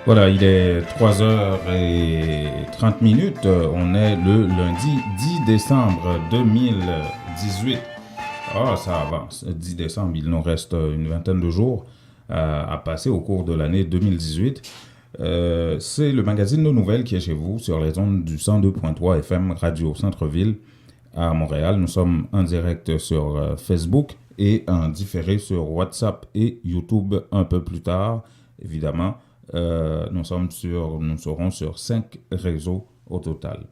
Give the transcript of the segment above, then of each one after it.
Voilà, il est 3h30. On est le lundi 10 décembre 2018. Ah, ça avance. 10 décembre, il nous reste une vingtaine de jours à passer au cours de l'année 2018. C'est le magazine de nouvelles qui est chez vous sur les ondes du 102.3 FM Radio Centre-Ville à Montréal. Nous sommes en direct sur Facebook et en différé sur WhatsApp et YouTube un peu plus tard, évidemment. Nous serons sur 5 réseaux au total.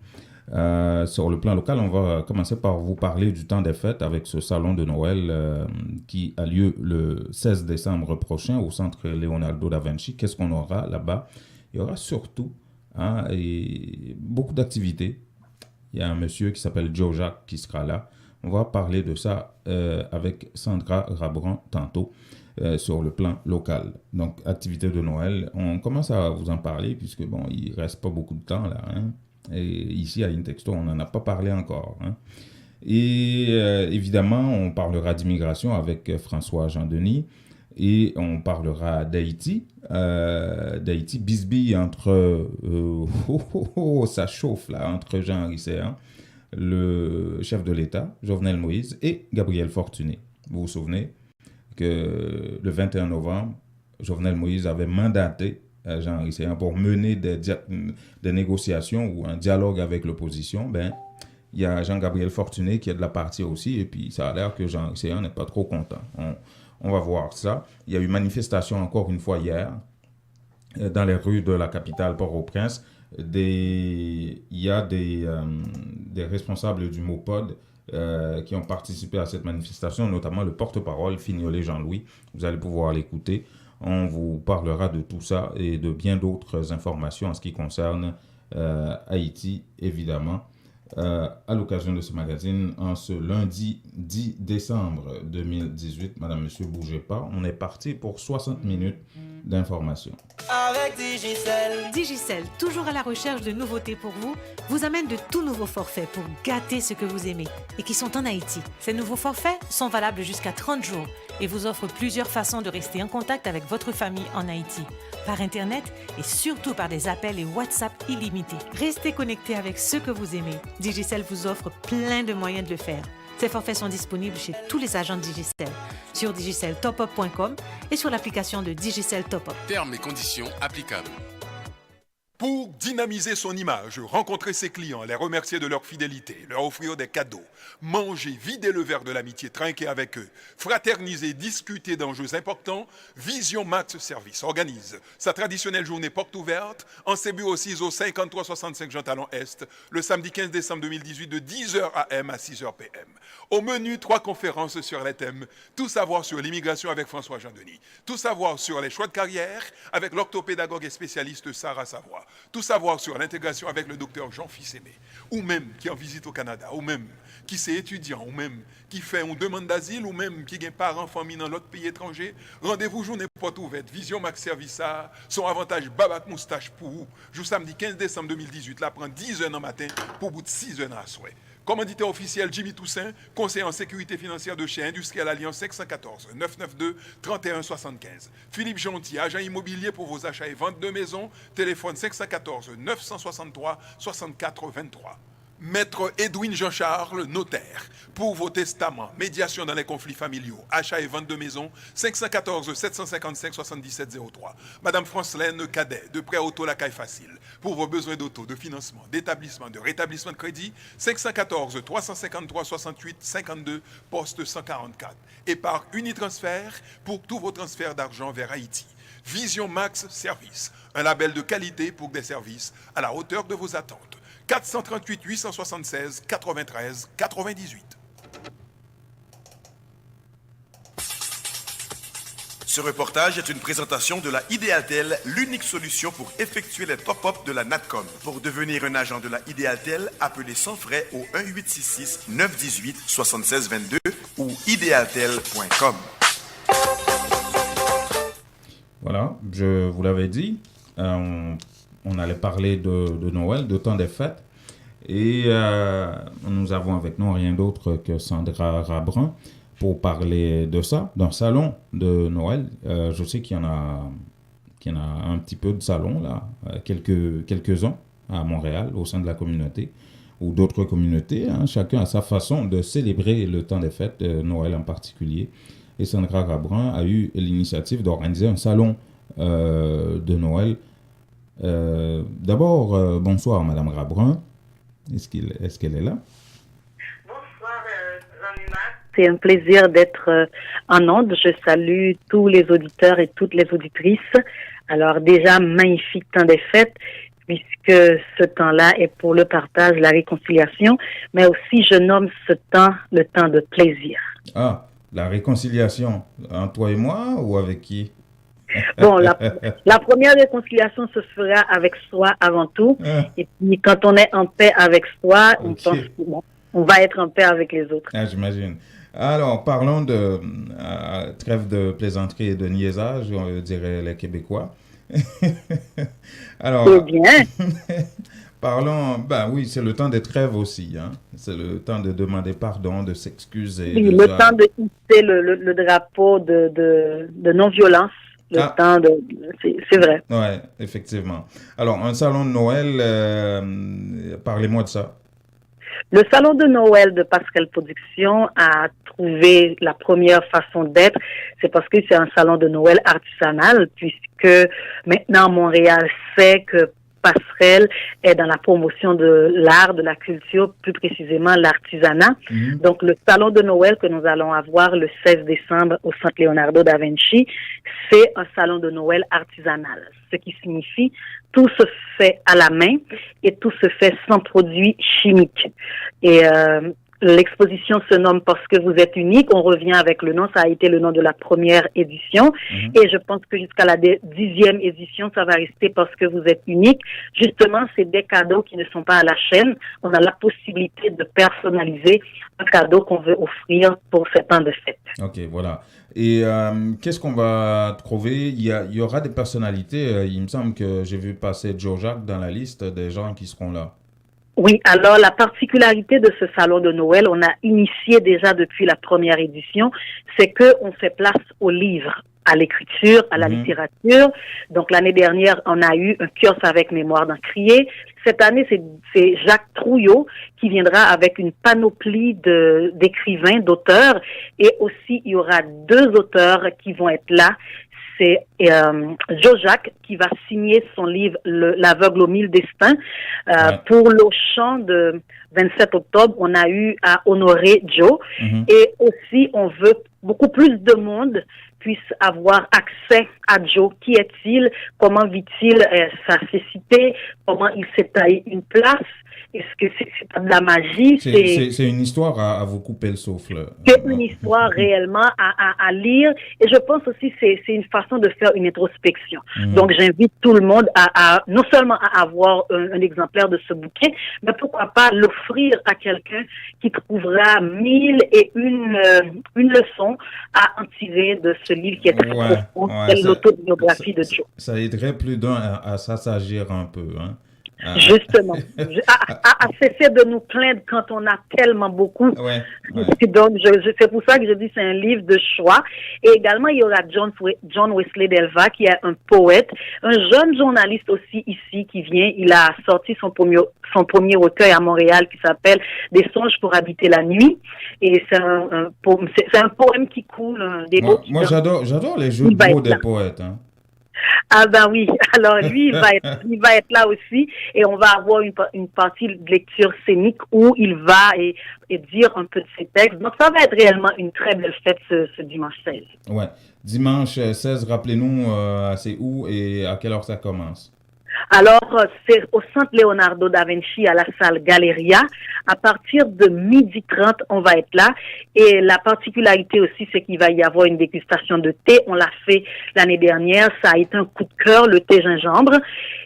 Sur le plan local, on va commencer par vous parler du temps des fêtes avec ce salon de Noël qui a lieu le 16 décembre prochain au centre Leonardo da Vinci. Qu'est-ce qu'on aura là-bas? Il y aura surtout beaucoup d'activités. Il y a un monsieur qui s'appelle Joe Jacques qui sera là. On va parler de ça avec Sandra Rabran tantôt. Sur le plan local. Donc, activité de Noël, on commence à vous en parler puisque, bon, il ne reste pas beaucoup de temps là. Hein? Et ici, à Intexto, on n'en a pas parlé encore. Hein? Et évidemment, on parlera d'immigration avec François Jean-Denis et on parlera d'Haïti. D'Haïti, bisbille entre... ça chauffe là, entre Jean Risséen, le chef de l'État, Jovenel Moïse, et Gabriel Fortuné. Vous vous souvenez que le 21 novembre, Jovenel Moïse avait mandaté Jean Risséen pour mener des négociations ou un dialogue avec l'opposition. Ben, il y a Jean-Gabriel Fortuné qui est de la partie aussi, et puis ça a l'air que Jean Risséen n'est pas trop content. On va voir ça. Il y a eu manifestation encore une fois hier dans les rues de la capitale Port-au-Prince. Il y a des responsables du MOPOD qui ont participé à cette manifestation, notamment le porte-parole Fignolet Jean-Louis. Vous allez pouvoir l'écouter. On vous parlera de tout ça et de bien d'autres informations en ce qui concerne Haïti, évidemment, à l'occasion de ce magazine, en ce lundi 10 décembre 2018. Madame, monsieur, bougez pas. On est parti pour 60 minutes d'informations. Avec Digicel. Digicel, toujours à la recherche de nouveautés pour vous, vous amène de tout nouveaux forfaits pour gâter ce que vous aimez et qui sont en Haïti. Ces nouveaux forfaits sont valables jusqu'à 30 jours et vous offrent plusieurs façons de rester en contact avec votre famille en Haïti, par Internet et surtout par des appels et WhatsApp illimités. Restez connectés avec ce que vous aimez. Digicel vous offre plein de moyens de le faire. Ces forfaits sont disponibles chez tous les agents de Digicel, sur digiceltopup.com et sur l'application de Digicel Top Up. Termes et conditions applicables. Pour dynamiser son image, rencontrer ses clients, les remercier de leur fidélité, leur offrir des cadeaux, manger, vider le verre de l'amitié, trinquer avec eux, fraterniser, discuter d'enjeux importants, Vision Max Service organise sa traditionnelle journée porte ouverte en ses bureaux 6 au 5365 Jean Talon Est, le samedi 15 décembre 2018 de 10h AM à 6h PM. Au menu, 3 conférences sur les thèmes « Tout savoir sur l'immigration avec François Jean-Denis »,« Tout savoir sur les choix de carrière avec l'orthopédagogue et spécialiste Sarah Savoie », tout savoir sur l'intégration avec le docteur Jean Fils-Aimé, ou même qui est en visite au Canada, ou même qui c'est étudiant, ou même qui fait une demande d'asile, ou même qui a parents, famille dans l'autre pays étranger. Rendez-vous journée porte ouverte, Vision Max Service, son avantage Babac Moustache pour vous. Jour samedi 15 décembre 2018, là prend 10h dans matin pour bout de 6h à souhait. Commanditaire officiel Jimmy Toussaint, conseiller en sécurité financière de chez Industriel Alliance 514 992 31 75. Philippe Gentil, agent immobilier pour vos achats et ventes de maisons, téléphone 514 963 64 23. Maître Edwin Jean-Charles, notaire, pour vos testaments, médiation dans les conflits familiaux, achats et ventes de maisons, 514 755 77 03. Madame Francelaine Cadet, de prêt auto la caille facile, pour vos besoins d'auto, de financement, d'établissement, de rétablissement de crédit, 514 353 68 52, poste 144. Et par Unitransfert, pour tous vos transferts d'argent vers Haïti. Vision Max Service, un label de qualité pour des services à la hauteur de vos attentes. 438 876 93 98. Ce reportage est une présentation de la Idéaltel, l'unique solution pour effectuer les top-up de la Natcom. Pour devenir un agent de la Idéaltel, appelez sans frais au 1-866 918 76 22 ou idealtel.com. Voilà, je vous l'avais dit, on allait parler de Noël, de temps des fêtes. Et nous avons avec nous rien d'autre que Sandra Rabran pour parler de ça, d'un salon de Noël. Je sais qu'il y en a qu'il y en a un petit peu de salons, là, quelques-uns à Montréal, au sein de la communauté, ou d'autres communautés. Hein. Chacun a sa façon de célébrer le temps des fêtes, Noël en particulier. Et Sandra Grabrun a eu l'initiative d'organiser un salon de Noël. D'abord, bonsoir Madame Grabrun. Est-ce qu'elle est là? Bonsoir Jean-Luc. C'est un plaisir d'être en ondes. Je salue tous les auditeurs et toutes les auditrices. Alors déjà, magnifique temps des fêtes, puisque ce temps-là est pour le partage, la réconciliation, mais aussi je nomme ce temps le temps de plaisir. Ah, la réconciliation, entre toi et moi ou avec qui? Bon, la première réconciliation se fera avec soi avant tout. Et puis, quand on est en paix avec soi, on pense on va être en paix avec les autres. Ah, j'imagine. Alors, parlons de trêve de plaisanterie et de niaisage, diraient les Québécois. Alors, c'est bien. Parlons, oui, c'est le temps des trêves aussi. Hein. C'est le temps de demander pardon, de s'excuser. Oui, le temps de hisser le drapeau de non-violence. C'est vrai. Oui, effectivement. Alors, un salon de Noël, parlez-moi de ça. Le salon de Noël de Passerelle Production a trouvé la première façon d'être. C'est parce que c'est un salon de Noël artisanal, puisque maintenant Montréal sait que Passerelle est dans la promotion de l'art, de la culture, plus précisément l'artisanat. Donc, le salon de Noël que nous allons avoir le 16 décembre au Centre Leonardo da Vinci, c'est un salon de Noël artisanal. Ce qui signifie tout se fait à la main et tout se fait sans produits chimiques. Et l'exposition se nomme Parce que vous êtes unique. On revient avec le nom. Ça a été le nom de la première édition. Et je pense que jusqu'à la 10e édition, ça va rester Parce que vous êtes unique. Justement, c'est des cadeaux qui ne sont pas à la chaîne. On a la possibilité de personnaliser un cadeau qu'on veut offrir pour ces temps de fête. OK, voilà. Et qu'est-ce qu'on va trouver? Il y aura des personnalités. Il me semble que j'ai vu passer Joe Jacques dans la liste des gens qui seront là. Oui, alors la particularité de ce salon de Noël, on a initié déjà depuis la première édition, c'est que on fait place aux livres, à l'écriture, à la littérature. Donc l'année dernière, on a eu un kiosque avec mémoire d'Encrier. Cette année, c'est Jacques Trouillot qui viendra avec une panoplie d'écrivains, d'auteurs, et aussi il y aura 2 auteurs qui vont être là. C'est Joe Jacques qui va signer son livre L'aveugle aux 1000 destins. Pour l'Auchan de 27 octobre, on a eu à honorer Joe. Et aussi, on veut beaucoup plus de monde puisse avoir accès à Joe. Qui est-il? Comment vit-il sa cécité? Comment il s'est taillé une place? Est-ce que c'est pas de la magie? C'est une histoire à vous couper le souffle. C'est une histoire réellement à lire. Et je pense aussi que c'est une façon de faire une introspection. Donc, j'invite tout le monde à non seulement à avoir un exemplaire de ce bouquin, mais pourquoi pas l'offrir à quelqu'un qui trouvera 1001 leçons à en tirer de ce livre qui est très profond. C'est l'autobiographie de Joe. Ça aiderait plus d'un à s'assagir un peu, hein. Justement, à cesser de nous plaindre quand on a tellement beaucoup. Donc, c'est pour ça que je dis c'est un livre de choix. Et également, il y aura John Wesley Delva, qui est un poète, un jeune journaliste aussi ici qui vient. Il a sorti son premier recueil à Montréal qui s'appelle Des songes pour habiter la nuit. Et c'est un poème qui coule. Moi, j'adore les jeux de mots des poètes, hein. Ah ben oui, alors lui, il va être là aussi et on va avoir une partie de lecture scénique où il va et dire un peu de ses textes. Donc ça va être réellement une très belle fête ce dimanche 16. Ouais, dimanche 16, rappelez-nous, c'est où et à quelle heure ça commence? Alors, c'est au Centre Leonardo da Vinci à la salle Galleria. À partir de 12h30, on va être là. Et la particularité aussi, c'est qu'il va y avoir une dégustation de thé. On l'a fait l'année dernière. Ça a été un coup de cœur, le thé gingembre.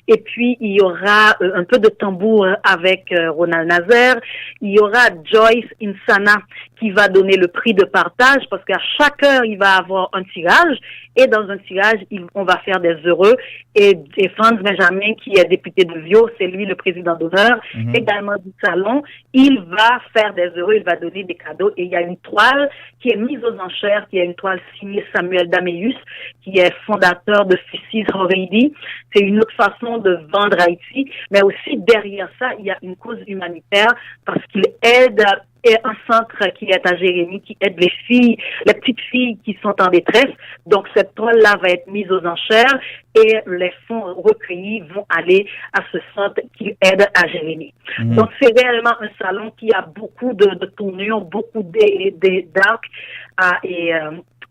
Et puis, il y aura un peu de tambour avec Ronald Nazaire. Il y aura Joyce Insana qui va donner le prix de partage parce qu'à chaque heure, il va avoir un tirage. Et dans un tirage, on va faire des heureux. Et Franz Benjamin, qui est député de Vio, c'est lui le président d'honneur, également du salon. Il va faire des heureux, il va donner des cadeaux. Et il y a une toile qui est mise aux enchères, qui est une toile signée Samuel Daméus, qui est fondateur de She's Already. C'est une autre façon de vendre Haïti, mais aussi derrière ça, il y a une cause humanitaire parce qu'il aide et un centre qui est à Jérémie, qui aide les filles, les petites filles qui sont en détresse. Donc, cette toile-là va être mise aux enchères et les fonds recueillis vont aller à ce centre qui aide à Jérémie. Donc, c'est réellement un salon qui a beaucoup de tournures, beaucoup d'arcs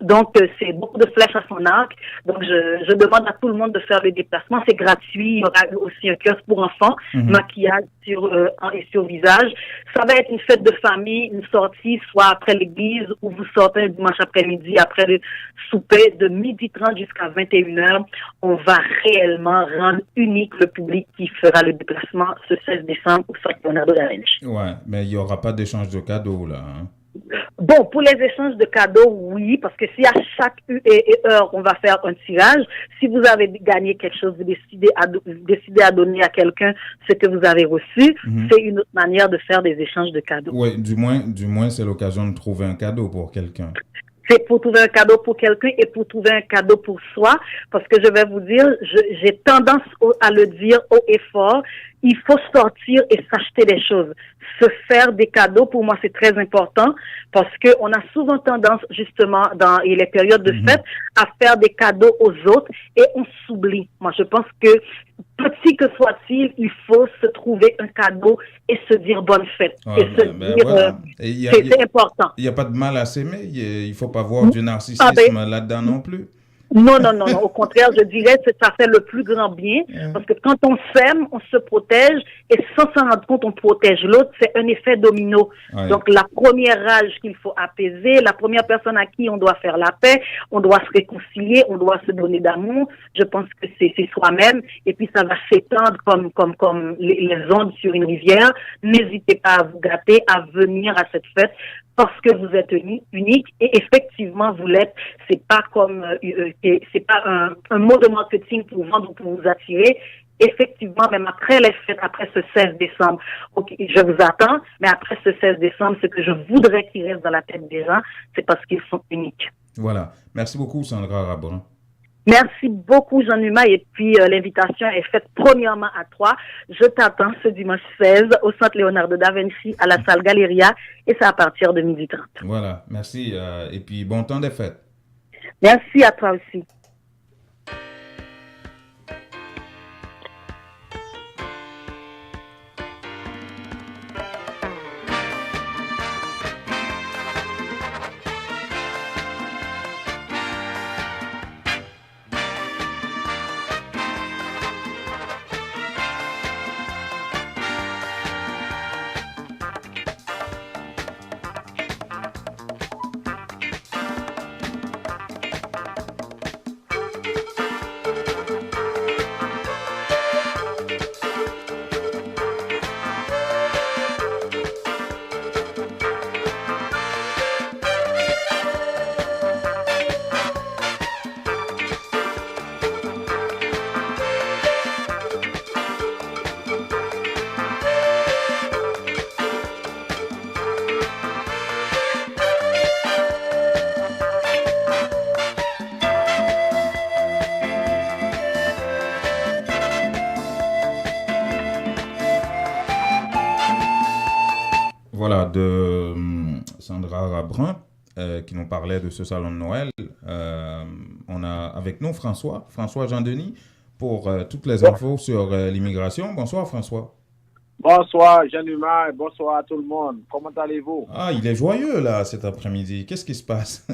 donc, c'est beaucoup de flèches à son arc. Donc, je demande à tout le monde de faire le déplacement. C'est gratuit. Il y aura aussi un kiosque pour enfants, maquillage sur visage. Ça va être une fête de famille, une sortie, soit après l'église, ou vous sortez un dimanche après-midi, après le souper, de 12h30 jusqu'à 21h. On va réellement rendre unique le public qui fera le déplacement ce 16 décembre au Centre Leonardo da Vinci. Ouais, mais il n'y aura pas d'échange de cadeaux, là, hein. Bon, pour les échanges de cadeaux, oui, parce que si à chaque heure, on va faire un tirage, si vous avez gagné quelque chose, vous décidez à donner à quelqu'un ce que vous avez reçu, c'est une autre manière de faire des échanges de cadeaux. Oui, du moins, c'est l'occasion de trouver un cadeau pour quelqu'un. C'est pour trouver un cadeau pour quelqu'un et pour trouver un cadeau pour soi, parce que je vais vous dire, j'ai tendance à le dire haut et fort, il faut sortir et s'acheter des choses. Se faire des cadeaux, pour moi, c'est très important parce que on a souvent tendance, justement, dans les périodes de fête, à faire des cadeaux aux autres et on s'oublie. Moi, je pense que, petit que soit-il, il faut se trouver un cadeau et se dire bonne fête. Voilà. C'est important. Il n'y a pas de mal à s'aimer. Il ne faut pas voir du narcissisme là-dedans non plus. Non. Au contraire, je dirais que ça fait le plus grand bien. Parce que quand on s'aime, on se protège. Et sans s'en rendre compte, on protège l'autre. C'est un effet domino. Ouais. Donc, la première rage qu'il faut apaiser, la première personne à qui on doit faire la paix, on doit se réconcilier, on doit se donner d'amour. Je pense que c'est soi-même. Et puis, ça va s'étendre comme les ondes sur une rivière. N'hésitez pas à vous gâter, à venir à cette fête. Parce que vous êtes unique et effectivement vous l'êtes. C'est pas comme c'est pas un mot de marketing pour vendre ou pour vous attirer. Effectivement, même après les fêtes, après ce 16 décembre, ok, je vous attends, mais après ce 16 décembre, ce que je voudrais qu'il reste dans la tête des gens, c'est parce qu'ils sont uniques. Voilà. Merci beaucoup, Sandra Rabrin. Merci beaucoup, Jean-Numa. Et puis, l'invitation est faite premièrement à toi. Je t'attends ce dimanche 16 au Centre Leonardo da Vinci à la salle Galeria et c'est à partir de 12h30. Voilà. Merci. Et puis, bon temps des fêtes. Merci à toi aussi. Voilà, de Sandra Rabrin, qui nous parlait de ce salon de Noël. On a avec nous François Jean-Denis, pour toutes les infos sur l'immigration. Bonsoir François. Bonsoir Jean-Numa et bonsoir à tout le monde. Comment allez-vous? Ah, il est joyeux là cet après-midi. Qu'est-ce qui se passe?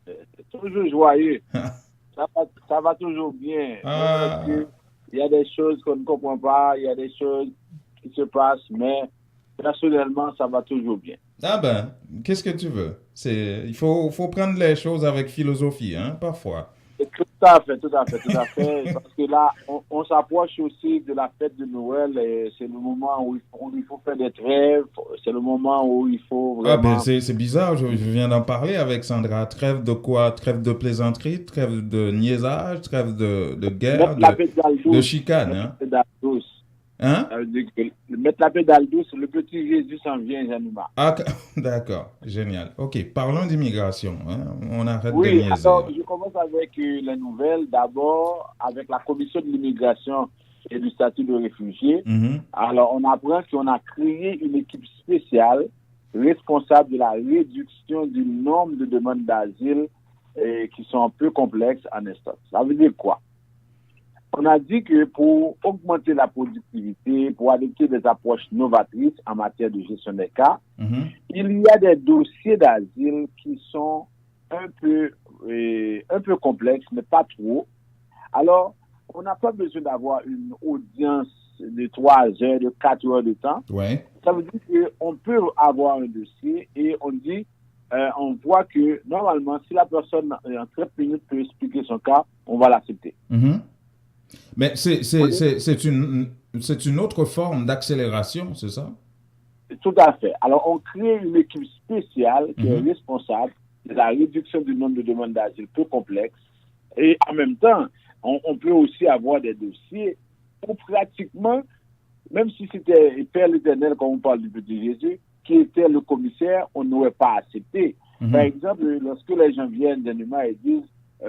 C'est toujours joyeux. ça va toujours bien. Ah. Il y a des choses qu'on ne comprend pas, il y a des choses qui se passent, mais personnellement, ça va toujours bien. Ah ben, qu'est-ce que tu veux? Il faut prendre les choses avec philosophie, hein, parfois. Tout à fait. Parce que là, on s'approche aussi de la fête de Noël et c'est le moment où il faut faire des trêves. C'est le moment où il faut vraiment... Ah ben, c'est bizarre, je viens d'en parler avec Sandra. Trêve de quoi? Trêve de plaisanterie, trêve de niaisage, trêve de guerre, de chicane. Hein? Hein? Ça veut dire que mettre la pédale douce, le petit Jésus s'en vient, Januma. Ah, d'accord, génial. Ok, parlons d'immigration. Hein. On arrête de Oui, niaiser. alors je commence avec les nouvelles. D'abord, avec la commission de l'immigration et du statut de réfugié. Mhm. Alors, on apprend qu'on a créé une équipe spéciale responsable de la réduction du nombre de demandes d'asile qui sont un peu complexes en instance. Ça veut dire quoi? On a dit que pour augmenter la productivité, pour adopter des approches novatrices en matière de gestion des cas, Mhm. il y a des dossiers d'asile qui sont un peu complexes, mais pas trop. Alors, on n'a pas besoin d'avoir une audience de 3 heures, de 4 heures de temps. Ouais. Ça veut dire qu'on peut avoir un dossier et on dit, on voit que normalement, si la personne en 30 minutes peut expliquer son cas, on va l'accepter. Mhm. Mais c'est une autre forme d'accélération, c'est ça? Tout à fait. Alors, on crée une équipe spéciale qui est Mhm. responsable de la réduction du nombre de demandes d'asile peu complexes. Et en même temps, on peut aussi avoir des dossiers où pratiquement, même si c'était Père l'Éternel, comme on parle du petit Jésus, qui était le commissaire, on n'aurait pas accepté. Mhm. Par exemple, lorsque les gens viennent d'Anima et disent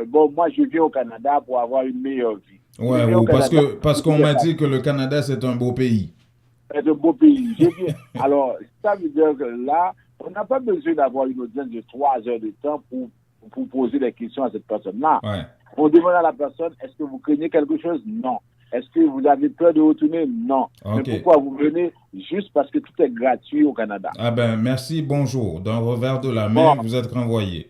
bon, moi, je viens au Canada pour avoir une meilleure vie. Ouais, Je viens au ou Canada parce qu'on m'a dit que le Canada, c'est un beau pays. C'est un beau pays. Je viens. Alors, ça veut dire que là, on n'a pas besoin d'avoir une audience de 3 heures de temps pour poser des questions à cette personne-là. Ouais. On demande à la personne, est-ce que vous craignez quelque chose? Non. Est-ce que vous avez peur de retourner? Non. Ok. Mais pourquoi vous venez? Juste parce que tout est gratuit au Canada. Ah ben, merci, bonjour. D'un revers de la main, Bon. vous êtes renvoyé.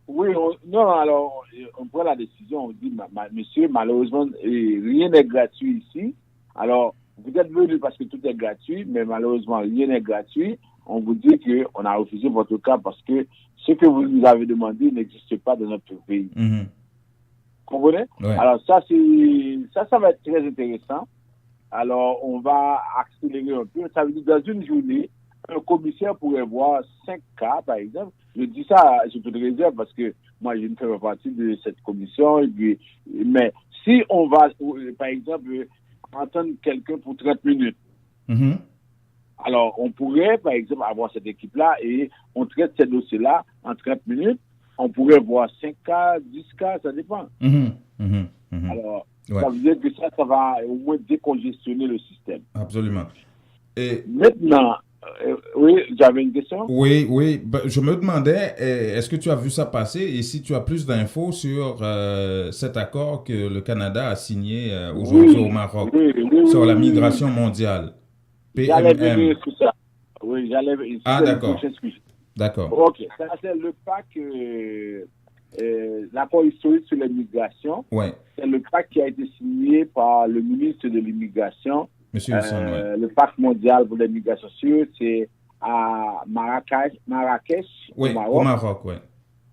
Oui, non, alors, on prend la décision, on dit, monsieur, malheureusement, rien n'est gratuit ici. Alors, vous êtes venu parce que tout est gratuit, mais malheureusement, rien n'est gratuit. On vous dit qu'on a refusé votre cas parce que ce que vous nous avez demandé n'existe pas dans notre pays. Mhm. Comprenez? Ouais. Alors, ça va être très intéressant. Alors, on va accélérer un peu. Ça veut dire, dans une journée, un commissaire pourrait voir 5 cas, par exemple. Je dis ça sous toute réserve parce que moi, je ne fais pas partie de cette commission. Mais si on va, par exemple, entendre quelqu'un pour 30 minutes, Mhm. alors on pourrait, par exemple, avoir cette équipe-là et on traite ces dossiers-là en 30 minutes. On pourrait voir 5 cas, 10 cas, ça dépend. Mhm. Mhm. Mhm. Alors, Ouais. ça veut dire que ça va au moins décongestionner le système. Absolument. Et Maintenant, oui, j'avais une question. oui, ben, je me demandais, est-ce que tu as vu ça passer et si tu as plus d'infos sur cet accord que le Canada a signé aujourd'hui au Maroc sur la migration mondiale, J'allais PMM. venir sur ça. Oui, Ah, c'était le d'accord. prochain sujet. D'accord. Ok, ça c'est le pacte, l'accord historique sur l'immigration. Ouais, C'est le pacte qui a été signé par le ministre de l'immigration. Monsieur Husson, ouais. Le pacte mondial pour l'immigration sûre, c'est à Marrakech, Oui, au Maroc. au Maroc, ouais.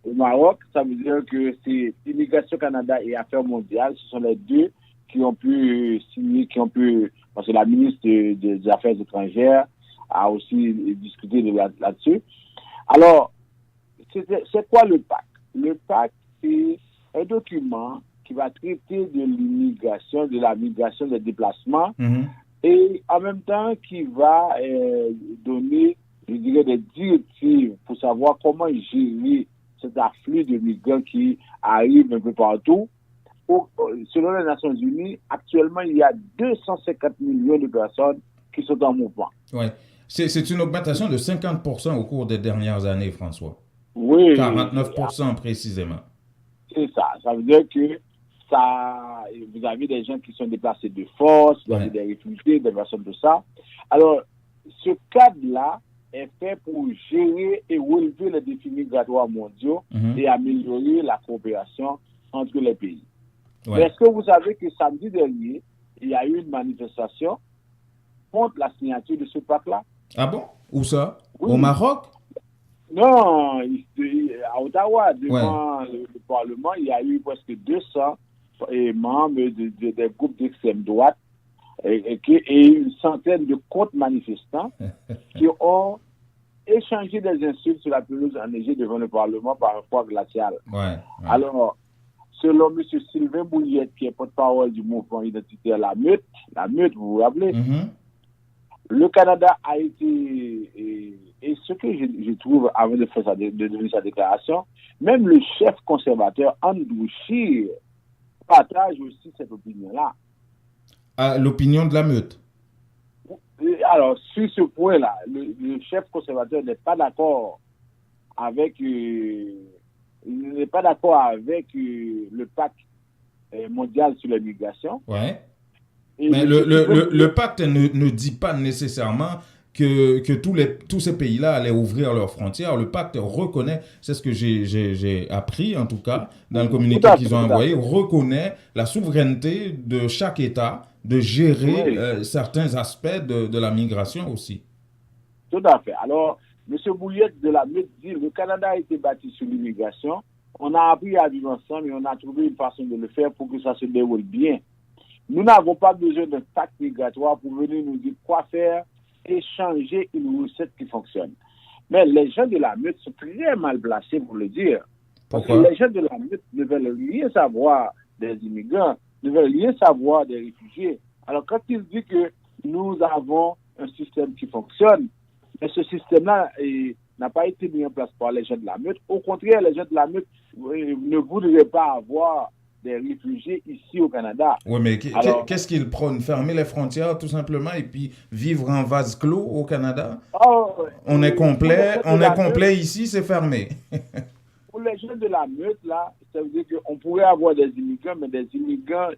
Au Maroc, ça veut dire que c'est Immigration Canada et Affaires mondiales. Ce sont les deux qui ont pu signer, parce que la ministre des Affaires étrangères a aussi discuté là-dessus. Alors, c'est quoi le pacte? Le pacte, c'est un document qui va traiter de l'immigration, de la migration, des déplacements, Mhm. et en même temps qui va donner, je dirais, des directives pour savoir comment gérer cet afflux de migrants qui arrivent un peu partout. Selon les Nations Unies, actuellement, il y a 250 millions de personnes qui sont en mouvement. Ouais. C'est une augmentation de 50% au cours des dernières années, François. Oui. 49% précisément. C'est ça. Ça veut dire que vous avez des gens qui sont déplacés de force, vous avez Ouais. des réfugiés, des personnes de ça. Alors, ce cadre-là est fait pour gérer et relever les défis migratoires mondiaux Mhm. et améliorer la coopération entre les pays. Ouais. Mais est-ce que vous savez que samedi dernier, il y a eu une manifestation contre la signature de ce pacte-là? Ah bon? Où ça? Oui. Au Maroc? Non, à Ottawa, devant le Parlement, il y a eu presque 200 membres des groupes d'extrême droite et une centaine de contre-manifestants qui ont échangé des insultes sur la pelouse enneigée devant le Parlement par un froid glacial. Ouais. Ouais. Alors, selon M. Sylvain Bouillette, qui est porte-parole du mouvement identitaire La Meute, vous vous rappelez, le Canada a été, et ce que je trouve, avant de faire de donner sa déclaration, même le chef conservateur Andrew Scheer partage aussi cette opinion-là. Ah, l'opinion de La Meute. Alors, sur ce point-là, le chef conservateur n'est pas d'accord avec le pacte mondial sur l'immigration. Ouais. Mais le pacte ne dit pas nécessairement que tous ces pays-là allaient ouvrir leurs frontières. Le pacte reconnaît, c'est ce que j'ai appris en tout cas, dans le communiqué qu'ils ont envoyé, reconnaît la souveraineté de chaque État de gérer certains aspects de la migration aussi. Tout à fait. Alors, M. Bouillette de La Meute dit, le Canada a été bâti sur l'immigration. On a appris à vivre ensemble et on a trouvé une façon de le faire pour que ça se déroule bien. Nous n'avons pas besoin d'un pacte migratoire pour venir nous dire quoi faire et changer une recette qui fonctionne. Mais les gens de La Meute sont très mal placés pour le dire. Pourquoi? Parce que les gens de La Meute ne veulent rien savoir des immigrants, ne veulent rien savoir des réfugiés. Alors quand ils disent que nous avons un système qui fonctionne, mais ce système-là n'a pas été mis en place par les gens de La Meute. Au contraire, les gens de La Meute ne voudraient pas avoir des réfugiés ici au Canada. Oui, mais qu'est-ce qu'ils prônent? Fermer les frontières tout simplement et puis vivre en vase clos au Canada? On est complet ici, c'est fermé. Pour les gens de La Meute, là, ça veut dire qu'on pourrait avoir des immigrants, mais des immigrants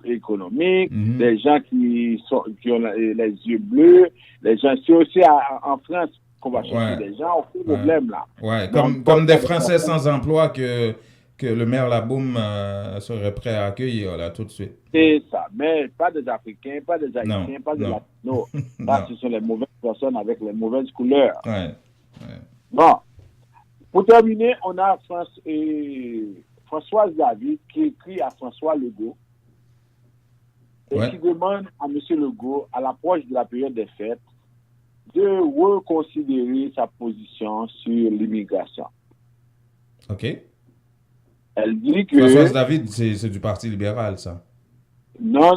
économiques, des gens qui ont les yeux bleus, les gens, c'est aussi en France qu'on va chercher des gens, aucun problème là. Ouais, comme des Français sans emploi que le maire Laboum serait prêt à accueillir là tout de suite. C'est ça, mais pas des Africains, pas des Haïtiens, pas des Latinos. Là, ce sont les mauvaises personnes avec les mauvaises couleurs. Bon, pour terminer, on a Françoise David qui écrit à François Legault et qui demande à M. Legault, à l'approche de la période des fêtes, de reconsidérer sa position sur l'immigration. OK. Elle dit que... Françoise David, c'est du Parti libéral, ça. Non.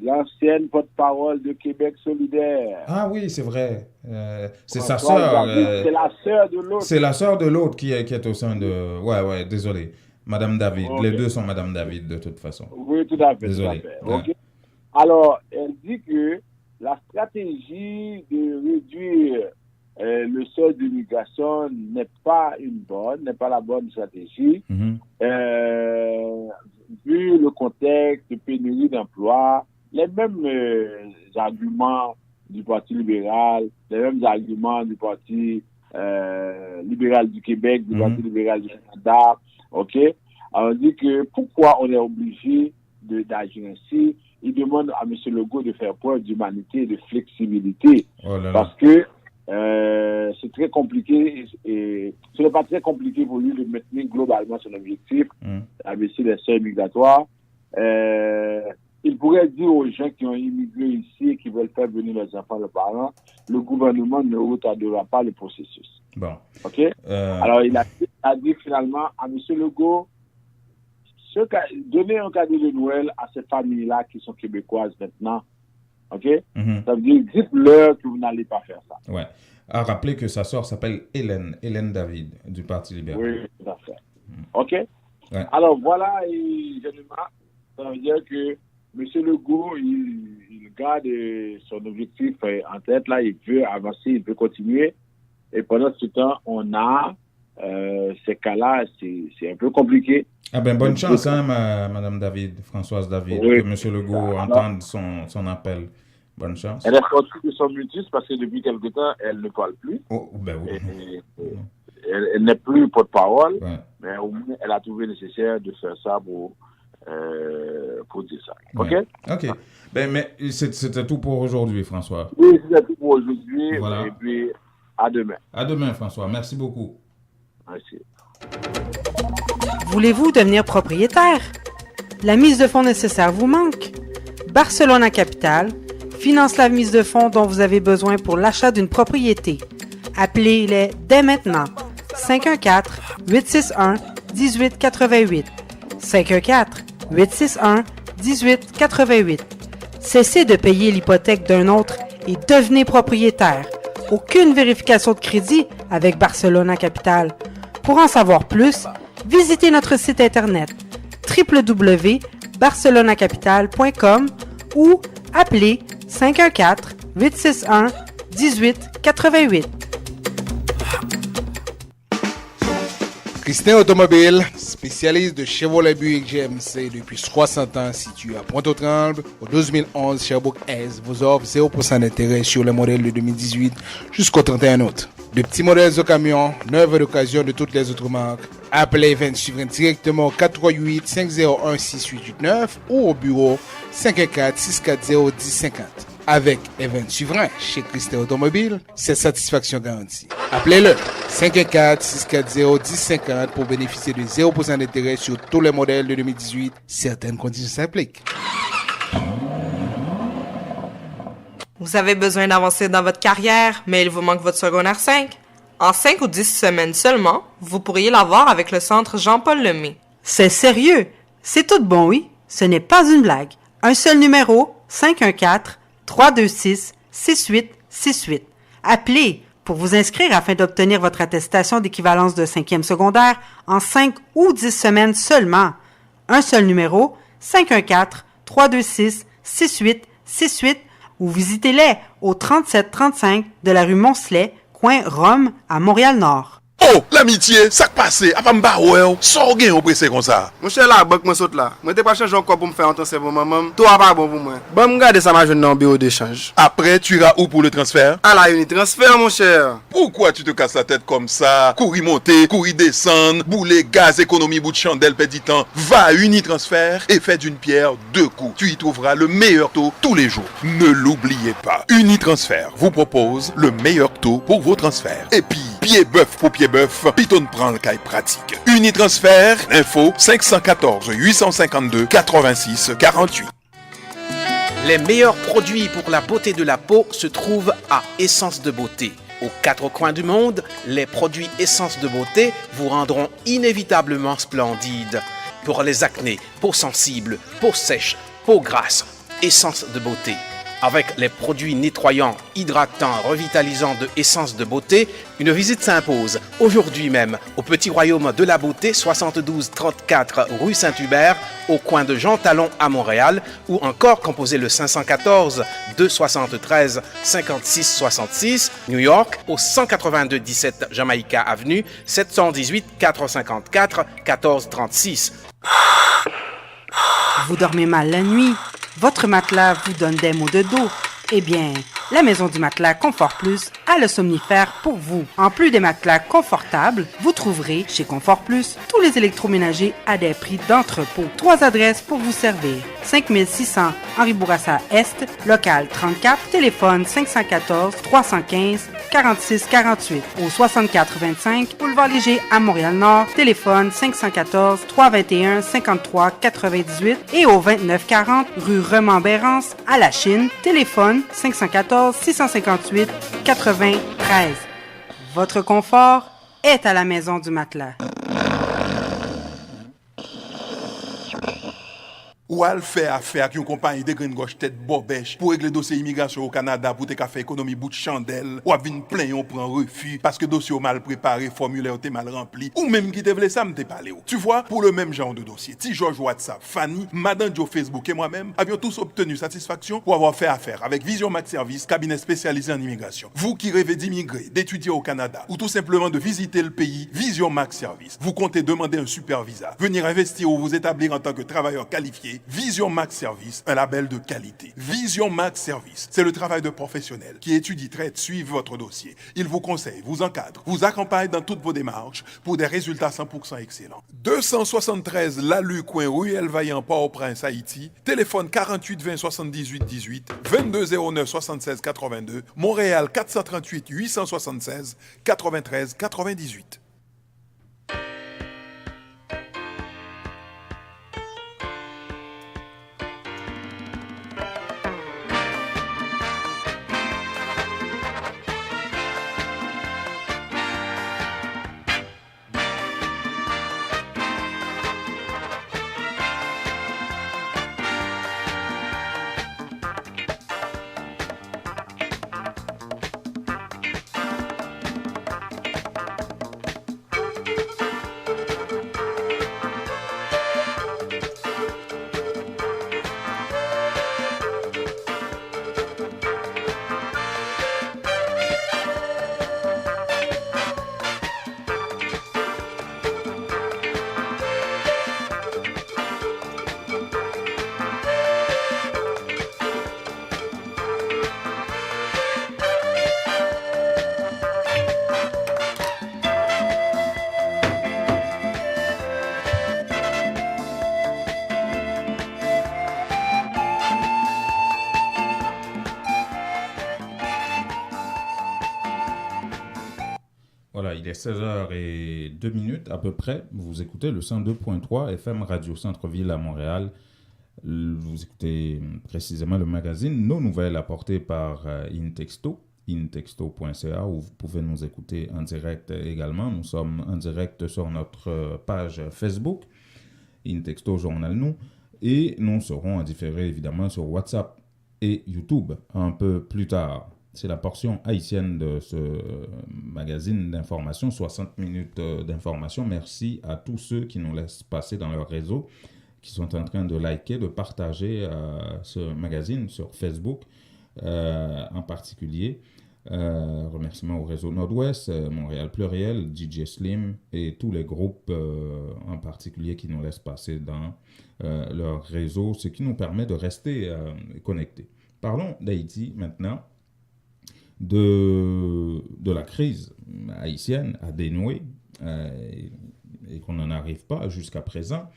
L'ancienne porte-parole de Québec solidaire. Ah oui, c'est vrai. C'est sa sœur. C'est la sœur de l'autre. C'est la sœur de l'autre qui est au sein de... Ouais, désolé. Madame David. Okay. Les deux sont Madame David, de toute façon. Oui, tout à fait. Désolé. Tout à fait. Okay. Alors, elle dit que la stratégie de réduire le seuil d'immigration n'est pas la bonne stratégie. Vu le contexte de pénurie d'emploi, les mêmes arguments du Parti libéral, les mêmes arguments du Parti libéral du Québec, du Parti libéral du Canada, OK? Alors, on dit que pourquoi on est obligé d'agir ainsi? Il demande à M. Legault de faire preuve d'humanité et de flexibilité. Parce que c'est très compliqué et ce n'est pas très compliqué pour lui de maintenir globalement son objectif, d'abaisser les seuils migratoires. Il pourrait dire aux gens qui ont immigré ici et qui veulent faire venir leurs enfants, leurs parents, le gouvernement ne retardera pas le processus. Bon. OK? Alors, il a dit finalement à M. Legault, donner un cadeau de Noël à ces familles-là qui sont québécoises maintenant. OK? Ça veut dire, dites-leur que vous n'allez pas faire ça. Ouais. À rappeler que sa sœur s'appelle Hélène David, du Parti libéral. Oui, tout à fait. OK? Ouais. Alors, voilà, ça veut dire que M. Legault, il garde son objectif en tête, là, il veut avancer, il veut continuer. Et pendant ce temps, on a ces cas-là, c'est un peu compliqué. Ah ben, bonne chance, hein, Madame David, Françoise David, que M. Legault entende son appel. Bonne chance. Elle est sortie de son mutisme parce que depuis quelque temps, elle ne parle plus. Oh, ben oui. Elle n'est plus porte-parole, mais au moins, elle a trouvé nécessaire de faire ça pour dire ça. OK? OK. Ben, mais c'était tout pour aujourd'hui, François. Oui, c'était tout pour aujourd'hui. Voilà. Et puis, à demain. À demain, François. Merci beaucoup. Merci. Voulez-vous devenir propriétaire? La mise de fonds nécessaire vous manque? Barcelona Capital finance la mise de fonds dont vous avez besoin pour l'achat d'une propriété. Appelez-les dès maintenant. 514-861-1888. 514-861-1888. Cessez de payer l'hypothèque d'un autre et devenez propriétaire. Aucune vérification de crédit avec Barcelona Capital. Pour en savoir plus, visitez notre site internet www.barcelonacapital.com ou appelez 514-861-1888. Christin Automobile, spécialiste de Chevrolet Buick GMC depuis 60 ans, situé à Pointe-aux-Trembles, au 12011 Sherbrooke-Est, vous offre 0% d'intérêt sur les modèles de 2018 jusqu'au 31 août. De petits modèles de camions, neuves d'occasion de toutes les autres marques. Appelez Event Suivrain directement au 438-501-6889 ou au bureau 514-640-1050. Avec Event Suivrain chez Christin Automobile, c'est satisfaction garantie. Appelez-le 514-640-1050 pour bénéficier de 0% d'intérêt sur tous les modèles de 2018. Certaines conditions s'appliquent. Vous avez besoin d'avancer dans votre carrière, mais il vous manque votre secondaire 5? En 5 ou 10 semaines seulement, vous pourriez l'avoir avec le centre Jean-Paul Lemay. C'est sérieux? C'est tout bon, oui? Ce n'est pas une blague. Un seul numéro, 514-326-6868. Appelez pour vous inscrire afin d'obtenir votre attestation d'équivalence de 5e secondaire en 5 ou 10 semaines seulement. Un seul numéro, 514-326-6868 ou visitez-les au 3735 de la rue Moncelet, coin Rome, à Montréal-Nord. Oh, l'amitié, ça passe, avant me barrer, sort gain au pressé comme ça. Mon cher la banque, moi saute là. Moi t'es pas changé encore pour me faire un transfert pour maman. Toi pas bon pour moi. Bon, me garder ça ma jeune dans le bureau d'échange. Après, tu iras où pour le transfert? À la Uni Transfert, mon cher. Pourquoi tu te casses la tête comme ça? Courir monter, courir descendre, bouler gaz, économie, bout de chandelle, petit temps. Va à Unitransfert et fais d'une pierre deux coups. Tu y trouveras le meilleur taux tous les jours. Ne l'oubliez pas. Unitransfert vous propose le meilleur taux pour vos transferts. Et puis, pied bœuf pour pied bœuf, Piton prend le caille pratique. Unitransfert, info 514 852 86 48. Les meilleurs produits pour la beauté de la peau se trouvent à Essence de Beauté. Aux quatre coins du monde, les produits Essence de Beauté vous rendront inévitablement splendide. Pour les acnés, peau sensible, peau sèche, peau grasse, Essence de Beauté. Avec les produits nettoyants, hydratants, revitalisants de Essence de Beauté, une visite s'impose aujourd'hui même au Petit Royaume de la Beauté, 7234 rue Saint-Hubert, au coin de Jean Talon à Montréal, ou encore composez le 514 273 56 66, New York, au 182 17 Jamaica Avenue, 718 454 14 36. Vous dormez mal la nuit? Votre matelas vous donne des maux de dos? Eh bien, la Maison du Matelas Confort Plus a le somnifère pour vous. En plus des matelas confortables, vous trouverez chez Confort Plus tous les électroménagers à des prix d'entrepôt. 3 adresses pour vous servir. 5600 Henri Bourassa Est, local 34, téléphone 514-315-4648. Au 6425 Boulevard Léger à Montréal-Nord, téléphone 514-321-5398 et au 2940 rue Remembérance à La Chine, téléphone 514-658-93. Votre confort est à la Maison du Matelas. Ou al faire affaire avec une compagnie de green gauche tête bobèche pour régler dossier immigration au Canada pour te faire économie bout de chandelle ou vinn plein on prend refus parce que dossier mal préparé, formulaire était mal rempli ou même qui te voulait ça me te parler. Tu vois, pour le même genre de dossier, Ti George WhatsApp, Fanny, Madame Joe Facebook et moi-même avions tous obtenu satisfaction pour avoir fait affaire avec Vision Max Service, cabinet spécialisé en immigration. Vous qui rêvez d'immigrer, d'étudier au Canada ou tout simplement de visiter le pays, Vision Max Service. Vous comptez demander un super visa, venir investir ou vous établir en tant que travailleur qualifié. Vision Max Service, un label de qualité. Vision Max Service, c'est le travail de professionnels qui étudient, traitent, suivent votre dossier. Ils vous conseillent, vous encadrent, vous accompagnent dans toutes vos démarches pour des résultats 100% excellents. 273 Lalu, coin Ruelle Vaillant, Port-au-Prince, Haïti. Téléphone 48 20 78 18, 22 09 76 82. Montréal 438 876 93 98. il est 16h02 à peu près. Vous écoutez le 102.3 FM Radio Centre-Ville à Montréal. Vous écoutez précisément le magazine Nos Nouvelles apporté par Intexto, intexto.ca, où vous pouvez nous écouter en direct également. Nous sommes en direct sur notre page Facebook, Intexto Journal Nous, et nous serons en différé évidemment sur WhatsApp et YouTube un peu plus tard. C'est la portion haïtienne de ce magazine d'information, 60 minutes d'information. Merci à tous ceux qui nous laissent passer dans leur réseau, qui sont en train de liker, de partager ce magazine sur Facebook en particulier. Remerciements au réseau Nord-Ouest, Montréal Pluriel, DJ Slim et tous les groupes en particulier qui nous laissent passer dans leur réseau, ce qui nous permet de rester connectés. Parlons d'Haïti maintenant, de la crise haïtienne à dénouer et qu'on n'en arrive pas jusqu'à présent.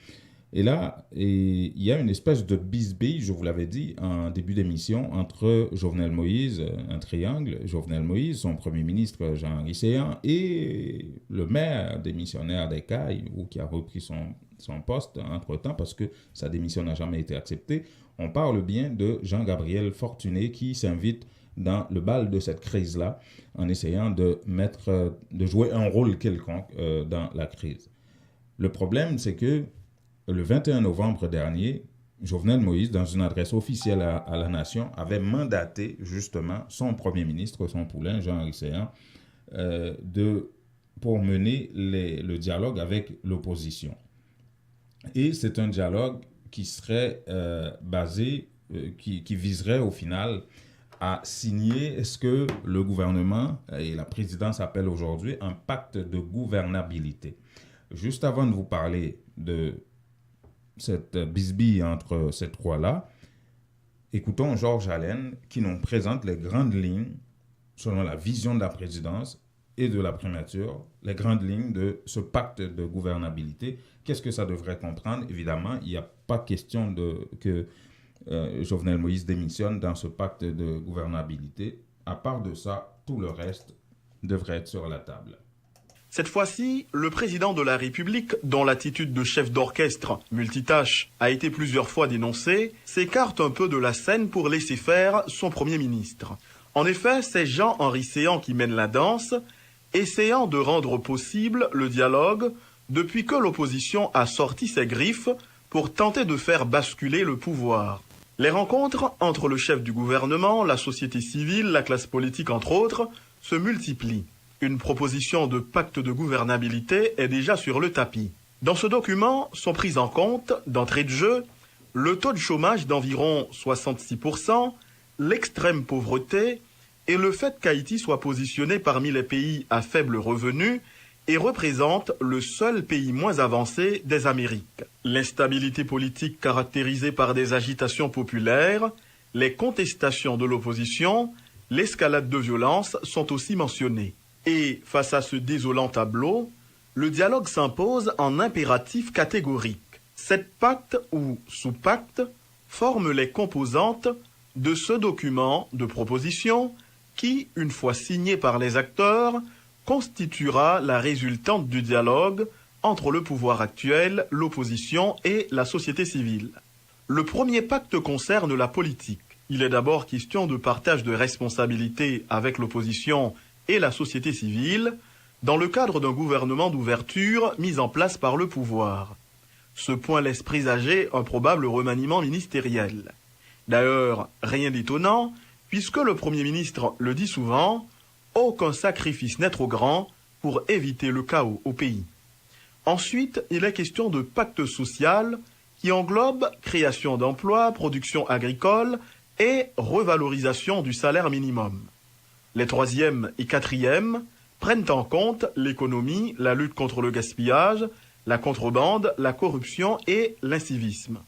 Et là, il y a une espèce de bisbille, je vous l'avais dit en début d'émission, entre Jovenel Moïse, un triangle, Jovenel Moïse, son premier ministre Jean-Henri Séan, et le maire démissionnaire des Cayes, ou qui a repris son poste entre-temps parce que sa démission n'a jamais été acceptée. On parle bien de Jean-Gabriel Fortuné qui s'invite dans le bal de cette crise-là en essayant de jouer un rôle quelconque dans la crise. Le problème, c'est que le 21 novembre dernier, Jovenel Moïse, dans une adresse officielle à la nation, avait mandaté justement son premier ministre, son poulain, Jean-Henri Séan, pour mener le dialogue avec l'opposition. Et c'est un dialogue qui serait qui viserait au final à signer ce que le gouvernement et la présidence appellent aujourd'hui un pacte de gouvernabilité. Juste avant de vous parler de cette bisbille entre ces trois-là, écoutons Georges Allen qui nous présente les grandes lignes, selon la vision de la présidence et de la primature, les grandes lignes de ce pacte de gouvernabilité. Qu'est-ce que ça devrait comprendre? Évidemment, il n'y a pas question que Jovenel Moïse démissionne dans ce pacte de gouvernabilité. À part de ça, tout le reste devrait être sur la table. Cette fois-ci, le président de la République, dont l'attitude de chef d'orchestre multitâche a été plusieurs fois dénoncée, s'écarte un peu de la scène pour laisser faire son premier ministre. En effet, c'est Jean-Henri Séan qui mène la danse, essayant de rendre possible le dialogue depuis que l'opposition a sorti ses griffes pour tenter de faire basculer le pouvoir. Les rencontres entre le chef du gouvernement, la société civile, la classe politique entre autres, se multiplient. Une proposition de pacte de gouvernabilité est déjà sur le tapis. Dans ce document sont prises en compte, d'entrée de jeu, le taux de chômage d'environ 66%, l'extrême pauvreté et le fait qu'Haïti soit positionné parmi les pays à faible revenu et représente le seul pays moins avancé des Amériques. L'instabilité politique caractérisée par des agitations populaires, les contestations de l'opposition, l'escalade de violence sont aussi mentionnées. Et face à ce désolant tableau, le dialogue s'impose en impératif catégorique. Sept pactes ou sous-pactes forment les composantes de ce document de proposition qui, une fois signé par les acteurs, constituera la résultante du dialogue entre le pouvoir actuel, l'opposition et la société civile. Le premier pacte concerne la politique. Il est d'abord question de partage de responsabilités avec l'opposition et la société civile dans le cadre d'un gouvernement d'ouverture mis en place par le pouvoir. Ce point laisse présager un probable remaniement ministériel. D'ailleurs, rien d'étonnant, puisque le Premier ministre le dit souvent, aucun sacrifice n'est trop grand pour éviter le chaos au pays. Ensuite, il est question de pacte social qui englobe création d'emplois, production agricole et revalorisation du salaire minimum. Les troisième et quatrième prennent en compte l'économie, la lutte contre le gaspillage, la contrebande, la corruption et l'incivisme.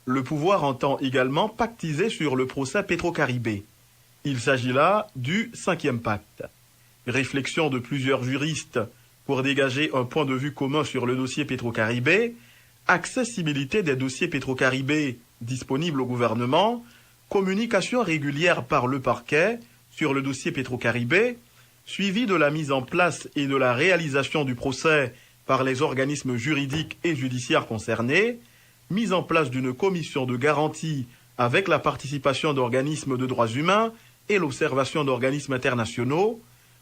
Le pouvoir entend également pactiser sur le procès Petro-Caribé. Il s'agit là du cinquième pacte. Réflexion de plusieurs juristes pour dégager un point de vue commun sur le dossier Petro-Caribé, accessibilité des dossiers Petro-Caribé disponibles au gouvernement, communication régulière par le parquet sur le dossier Petro-Caribé, suivi de la mise en place et de la réalisation du procès par les organismes juridiques et judiciaires concernés, mise en place d'une commission de garantie avec la participation d'organismes de droits humains et l'observation d'organismes internationaux,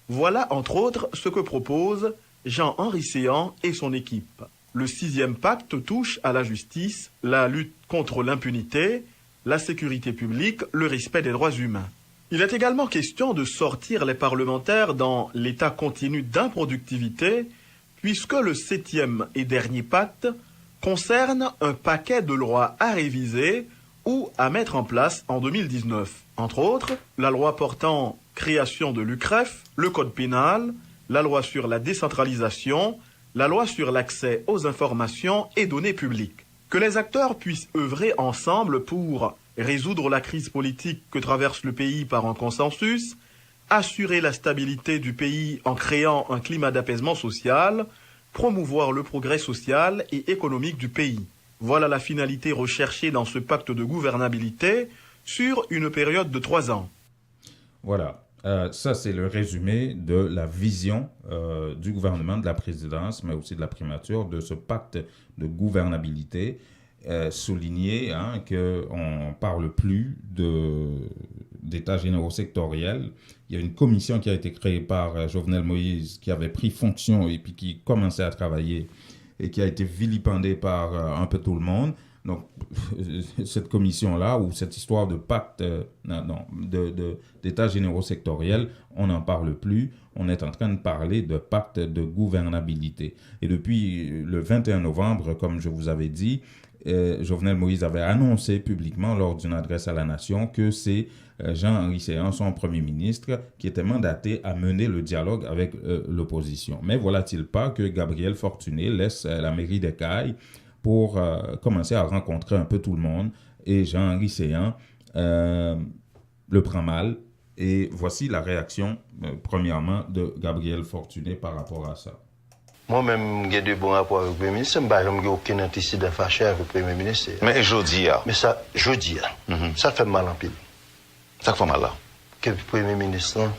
voilà entre autres ce que propose Jean-Henri Séan et son équipe. Le 6e pacte touche à la justice, la lutte contre l'impunité, la sécurité publique, le respect des droits humains. Il est également question de sortir les parlementaires dans l'état continu d'improductivité, puisque le 7e et dernier pacte concerne un paquet de lois à réviser ou à mettre en place en 2019. Entre autres, la loi portant création de l'UCREF, le code pénal, la loi sur la décentralisation, la loi sur l'accès aux informations et données publiques. Que les acteurs puissent œuvrer ensemble pour résoudre la crise politique que traverse le pays par un consensus, assurer la stabilité du pays en créant un climat d'apaisement social, promouvoir le progrès social et économique du pays. Voilà la finalité recherchée dans ce pacte de gouvernabilité sur une période de 3 ans. Voilà. Ça, c'est le résumé de la vision du gouvernement, de la présidence, mais aussi de la primature, de ce pacte de gouvernabilité. Souligner qu'on ne parle plus d'états généraux sectoriels. Il y a une commission qui a été créée par Jovenel Moïse qui avait pris fonction et puis qui commençait à travailler et qui a été vilipendée par un peu tout le monde. Donc, cette commission-là, ou cette histoire de pacte d'états généraux sectoriels, on n'en parle plus. On est en train de parler de pacte de gouvernabilité. Et depuis le 21 novembre, comme je vous avais dit, Jovenel Moïse avait annoncé publiquement lors d'une adresse à la nation que c'est Jean-Henri Séan, son premier ministre, qui était mandaté à mener le dialogue avec l'opposition. Mais voilà-t-il pas que Gabriel Fortuné laisse la mairie d'Écailles pour commencer à rencontrer un peu tout le monde. Et Jean-Henri Séan le prend mal. Et voici la réaction, premièrement, de Gabriel Fortuné par rapport à ça. Moi-même, j'ai de bons rapports avec le Premier ministre. Je n'ai aucun antécédent fâché avec le Premier ministre. Mais jeudi, mais ça, jeudi, ça fait mal en pile. Ça fait mal là. Que le Premier ministre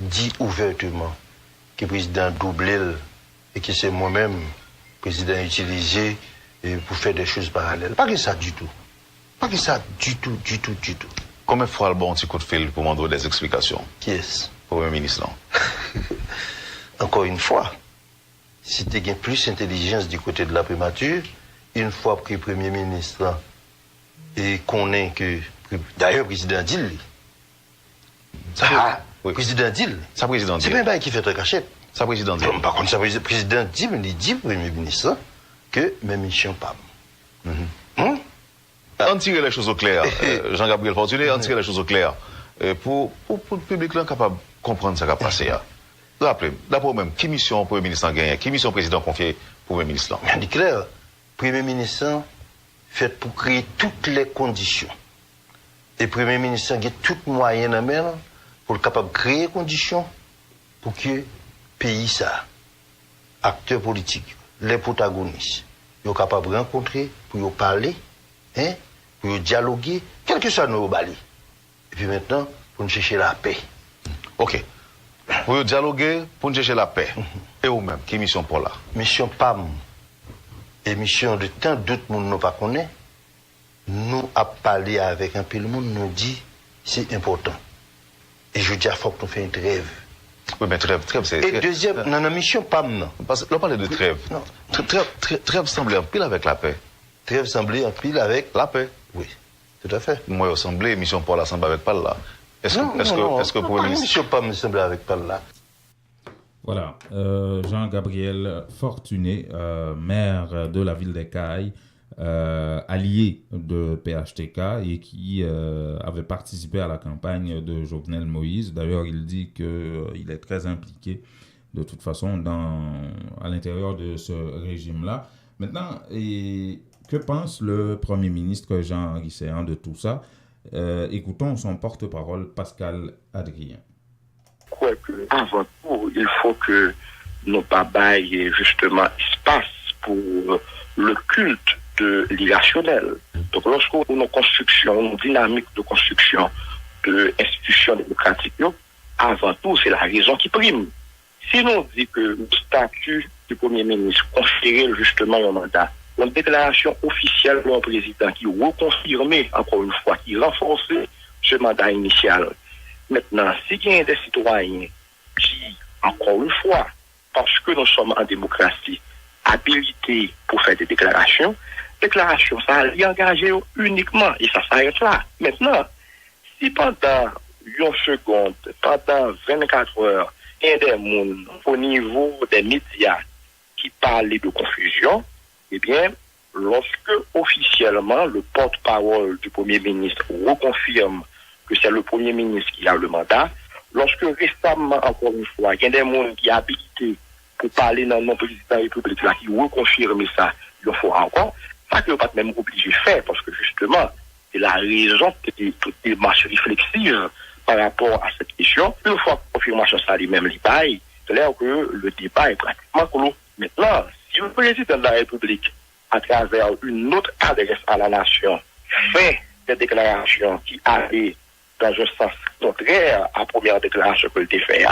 dit ouvertement que le président double et que c'est moi-même, le président utilisé pour faire des choses parallèles. Pas que ça du tout. Pas que ça du tout. Combien de fois le bon petit coup de fil pour demander des explications? Qui est-ce? Premier ministre. Encore une fois. Si tu as plus d'intelligence du côté de la primature, une fois que le Premier ministre connaît que... D'ailleurs, le président dit... Oui. Président dit... Ça, président dit. C'est même pas qui fait très cachette. Ça, président dit. Par contre, ça, président dit, mais il dit, Premier ministre, que mes missions pas. On tire les choses au clair. Jean-Gabriel Fortuné, on tire les choses au clair. Pour le public là, capable de comprendre ce qui a passé. Rappelez, d'abord même, qui mission le Premier ministre a gagné? Qui mission le président confié au Premier ministre? On dit clair, le Premier ministre fait pour créer toutes les conditions. Et le Premier ministre a tout moyen à mettre pour être capable de créer les conditions pour que le pays, ça, acteurs politiques, les protagonistes, soient capables de rencontrer, pour parler, pour dialoguer, quel que soit nos balais. Et puis maintenant, pour nous chercher la paix. Ok. Pour dialoguer, pour chercher la paix. Et vous-même, qui mission pour là? Mission PAM. Et mission de tant d'autres monde nous pas connaît. Nous a parlé avec un peu le monde, nous dit c'est important. Et je dis à faut que nous fassions une trêve. Oui, mais trêve, c'est... Et deuxième, non, mission PAM, non. Parce que l'on parle de trêve. Non. Trêve semblait en pile avec la paix. Trêve semblait en pile avec la paix. Oui, tout à fait. Moi, il semblait mission pour la semble avec pas là. Est-ce que pour le ministre... Mission PAM semble avec pas là. Voilà, Jean-Gabriel Fortuné, maire de la ville d'Écailles, allié de PHTK et qui avait participé à la campagne de Jovenel Moïse. D'ailleurs, il dit qu'il est très impliqué de toute façon à l'intérieur de ce régime-là. Maintenant, que pense le Premier ministre Jean-Henri Séan de tout ça? Écoutons son porte-parole Pascal Adrien. Avant tout, il faut que nos babas aient justement espace pour le culte de l'irrationnel. Donc, lorsqu'on a une construction, une dynamique de construction de institutions démocratiques, avant tout, c'est la raison qui prime. Si l'on dit que le statut du Premier ministre conférait justement un mandat, une déclaration officielle d'un président qui reconfirmait, encore une fois, qui renforçait ce mandat initial. Maintenant, s'il y a des citoyens qui, encore une fois, parce que nous sommes en démocratie, habilités pour faire des déclarations, ça est engagé uniquement, et ça s'arrête là. Maintenant, si pendant une seconde, pendant 24 heures, il y a des gens au niveau des médias qui parlent de confusion, eh bien, lorsque officiellement le porte-parole du Premier ministre reconfirme que c'est le Premier ministre qui a le mandat, lorsque récemment, encore une fois, il y a des gens qui sont habilités pour parler dans le nom président de la République là, qui reconfirme ça, il le faut encore, ça que pas même obligé de faire, parce que justement, c'est la raison de toute démarche réflexive par rapport à cette question. Une fois que la confirmation ça lui-même lui baille, c'est là que le débat est pratiquement clos. Maintenant, si le président de la République, à travers une autre adresse à la nation, fait des déclarations qui allaient dans un sens contraire à la première déclaration que le fait,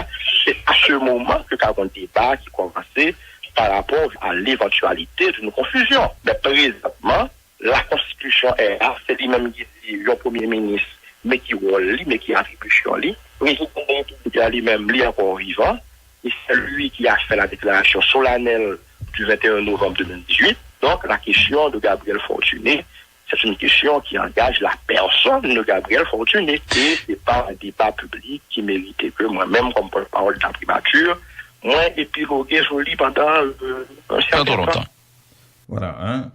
c'est à ce moment que y a un débat qui commençait par rapport à l'éventualité d'une confusion. Mais présentement, la Constitution est là, c'est lui-même qui dit le Premier ministre, mais qui rôle, mais qui attribution lui. Le président de la République lui-même, lui encore vivant, et c'est lui qui a fait la déclaration solennelle du 21 novembre 2018. Donc, la question de Gabriel Fortuné, c'est une question qui engage la personne de Gabriel Fortuné. Et ce n'est pas un débat public qui méritait que moi-même, comme porte-parole de la primature, moi, épilogué joli pendant un certain temps. Voilà, hein.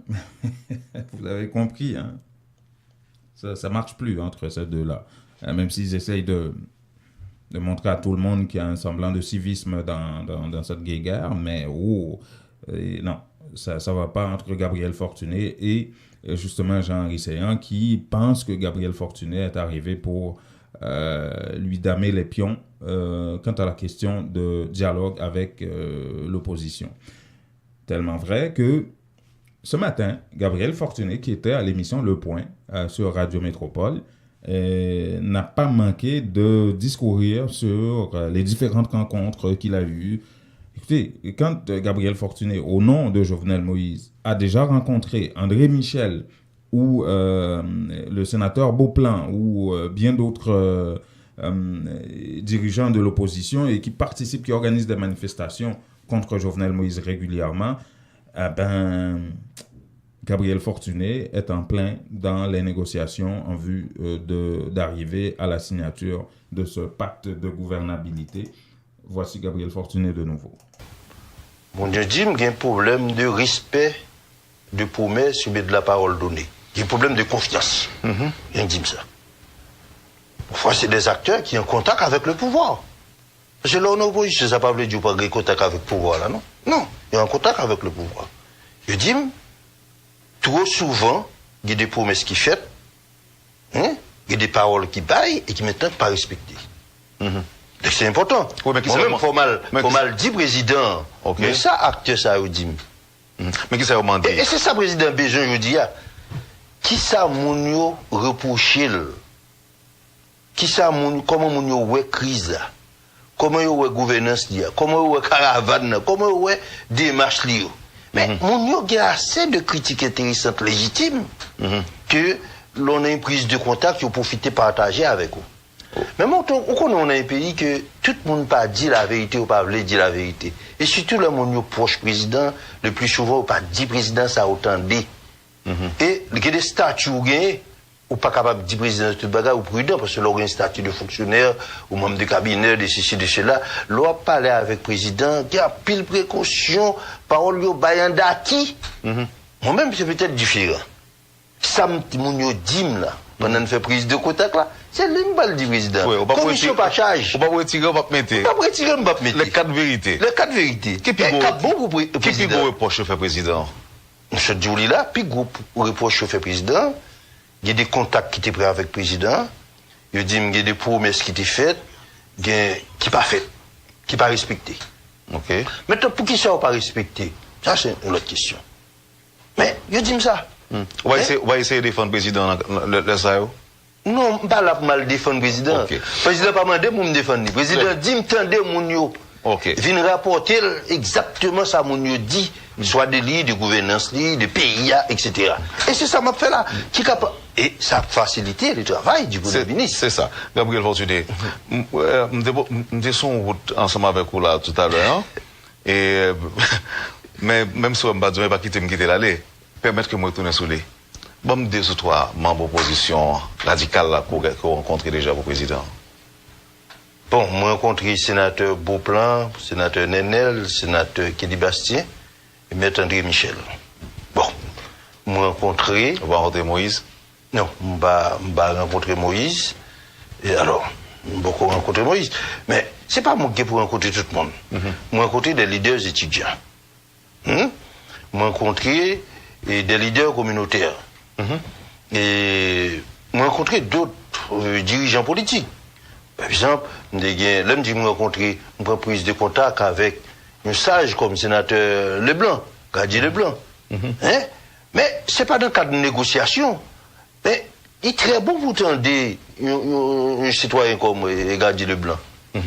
Vous avez compris, hein. Ça marche plus entre ces deux-là. Même s'ils essayent de montrer à tout le monde qu'il y a un semblant de civisme dans cette guéguerre, mais non, ça va pas entre Gabriel Fortuné et justement Jean-Henri Séan, qui pense que Gabriel Fortuné est arrivé pour lui damer les pions quant à la question de dialogue avec l'opposition. Tellement vrai que ce matin, Gabriel Fortuné, qui était à l'émission Le Point sur Radio Métropole, n'a pas manqué de discourir sur les différentes rencontres qu'il a eues. Écoutez, quand Gabriel Fortuné, au nom de Jovenel Moïse, a déjà rencontré André Michel ou le sénateur Beauplan ou bien d'autres dirigeants de l'opposition et qui participent, qui organisent des manifestations contre Jovenel Moïse régulièrement, Gabriel Fortuné est en plein dans les négociations en vue d'arriver à la signature de ce pacte de gouvernabilité. Voici Gabriel Fortuné de nouveau. Mon Dieu, dit qu'il y a un problème de respect de promesses ou de la parole donnée. Il y a un problème de confiance. Il dit ça. Parfois, c'est des acteurs qui ont contact avec le pouvoir. Parce que là, on opposition, ça ne veut pas dire qu'il y a contact avec le pouvoir, là, non? Non, il y a un contact avec le pouvoir. Je dis, trop souvent, il y a des promesses qui font, il y a des paroles qui baillent et qui maintenant pas respectées. Donc c'est important. Oui, mais moi-même, faut mal dit président. Okay. Mais ça, acteur, ça, je dis. Mais qui ça demandé? Et c'est ça, président Béjean, je dis, qui ça, mon reproché? Qui ça, comment mon ouais crise? Comment il y a gouvernance, comment il y a caravane, comment il y a démarche. Mais mon y a assez de critiques intéressantes, légitimes, que l'on a une prise de contact pour profiter partager avec vous. Mais moi, on a un pays que tout le monde pas dit la vérité ou pas dire la vérité. Et surtout le monde proche président, le plus souvent, pas dit président, ça autant dit. Et il y a des statuts ou pas capable de dire président de tout bagage ou prudent, parce que l'on a un statut de fonctionnaire, ou membre de cabinet, de ceci, de cela. L'on a parlé avec le président, qui a pile précaution, parole yo bayan d'acquis. Moi-même, c'est peut-être différent. Ça me dit, là, pendant une prise de contact, là, c'est l'imballe du président. Oui, commission pas charge. On va retirer, on va mettre. On va retirer, on va mettre. Le cas de vérité. Le cas de vérité. Qui est gros reproche au fait président? M. Djouli là, puis gros reproche au fait président. Il y a des contacts qui étaient pris avec le président. Il dit qu'il y a des promesses qui étaient faites, qui ne pas faites, qui ne pas respectées. Okay. Maintenant, pour qui ça n'a pas respecté? Ça, c'est une autre question. Mais, il dit ça. On va essayer de défendre le président, le SAO. Non, pas là pour mal défendre le président. Ok. Le président pas demandé pour me défendre. Le président dit, m'tendez mon yo. Ok. Vient rapporter exactement ça mon yo dit, soit de l'île, de gouvernance, de pays, etc. Et c'est ça m'a fait là. Qui capable. Et ça a facilité le travail du Premier ministre. C'est ça. Gabriel Fortuné, nous sommes en route ensemble avec vous là tout à l'heure. Et, mais même si on ne va pas quitter l'allée, permettre que moi retourne sur les. Bon, deux ou trois membres d'opposition radicale là qu'on rencontré déjà au président. Bon, moi rencontré le sénateur Beauplan, le sénateur Nenel, le sénateur Kédi Bastien et M. André Michel. Bon, moi rencontré. On va rencontrer Moïse? Non, on va rencontrer Moïse. Et alors, on va rencontrer Moïse. Mais c'est pas moi qui pour rencontrer tout le monde. Moi rencontrer des leaders étudiants. Moi rencontrer des leaders communautaires. Et moi rencontrer d'autres dirigeants politiques. Par exemple, là, je me rencontrer une prise de contact avec un sage comme le sénateur Leblanc, Gadier Leblanc. Mais ce n'est pas dans le cadre de négociation. Mais il est très bon pour tendre un citoyen comme Gadier Leblanc. Moi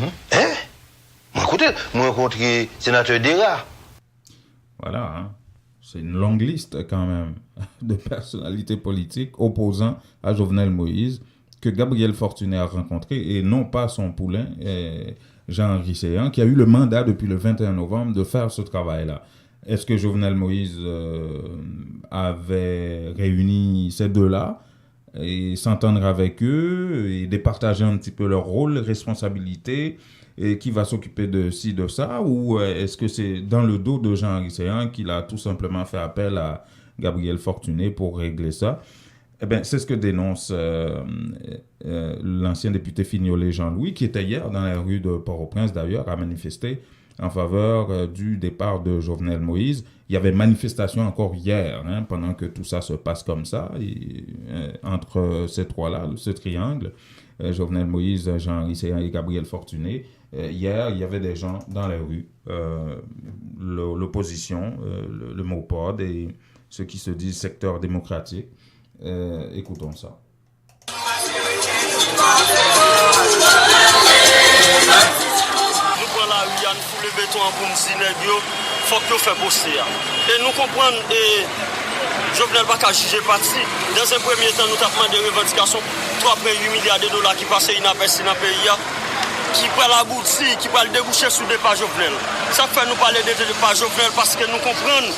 rencontrer le sénateur Dera. Voilà, hein. C'est une longue liste quand même de personnalités politiques opposant à Jovenel Moïse que Gabriel Fortuné a rencontré et non pas son poulain, Jean-Henri Séan, qui a eu le mandat depuis le 21 novembre de faire ce travail-là. Est-ce que Jovenel Moïse avait réuni ces deux-là et s'entendre avec eux et départager un petit peu leur rôle, les responsabilités, et qui va s'occuper de ci, de ça, ou est-ce que c'est dans le dos de Jean-Henri Séan qu'il a tout simplement fait appel à Gabriel Fortuné pour régler ça? Eh bien, c'est ce que dénonce l'ancien député Fignolet Jean-Louis, qui était hier dans la rue de Port-au-Prince, d'ailleurs, à manifester en faveur du départ de Jovenel Moïse. Il y avait manifestation encore hier, hein, pendant que tout ça se passe comme ça, entre ces trois-là, ce triangle, Jovenel Moïse, Jean-Henri Séan et Gabriel Fortuné. Hier, il y avait des gens dans la rue, l'opposition, le MOPOD et ceux qui se disent secteur démocratique. Écoutons ça. Nous prenons la rue, nous pour le béton pour nous dire il faut que nous fassions bosser. Et nous comprenons, Jovenel va juger parti. Dans un premier temps, nous avons demandé des revendications 3,8 milliards de dollars qui passent inaperçus dans le pays, qui prennent l'aboutir, qui prennent déboucher sur le départ Jovenel. Ça fait nous parler de départ Jovenel parce que nous comprenons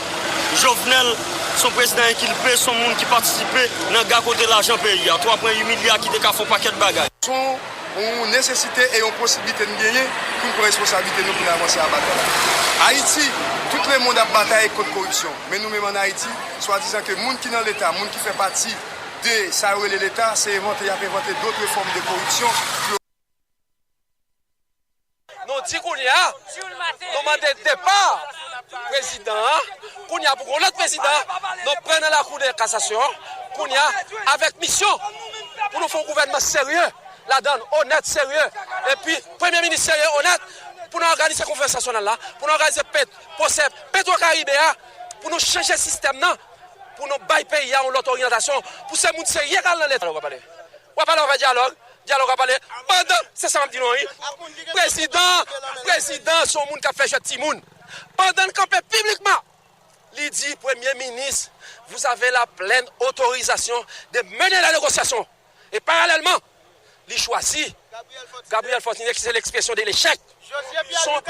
Jovenel. Son président équilibré, son monde qui participe dans le côté de l'argent pays. 3,8 milliards qui décafent un paquet de bagages. Son une nécessité et une possibilité de gagner pour une responsabilité nous pour avancer à la bataille. Haïti, tout le monde a bataillé contre la corruption. Mais nous-mêmes en Haïti, soit disant que les gens qui sont dans l'État, les gens qui font partie de ça où l'État, c'est inventer d'autres formes de corruption. Nous disons qu'on y a, nous demandons départ. Président, qu'on y a pour l'autre président, nous prenons la Cour de cassation, qu'on y a avec mission pour nous faire un gouvernement sérieux, la donne honnête, sérieux, et puis Premier ministre sérieux, honnête, pour nous organiser la conférence nationale là, pour nous organiser Petro-Caribéa, pour nous changer le système là, pour nous bailler pays en l'autre orientation, pour ces gens sérieux qui dans l'État. On va parler, on va dialogue à parler. Pendant, c'est ça, je dis non, président, son monde qui a fait jeter monde. Pendant le campagne publiquement, il dit, Premier ministre, vous avez la pleine autorisation de mener la négociation. Et parallèlement, il choisit Gabriel Fortuné, qui c'est l'expression de l'échec.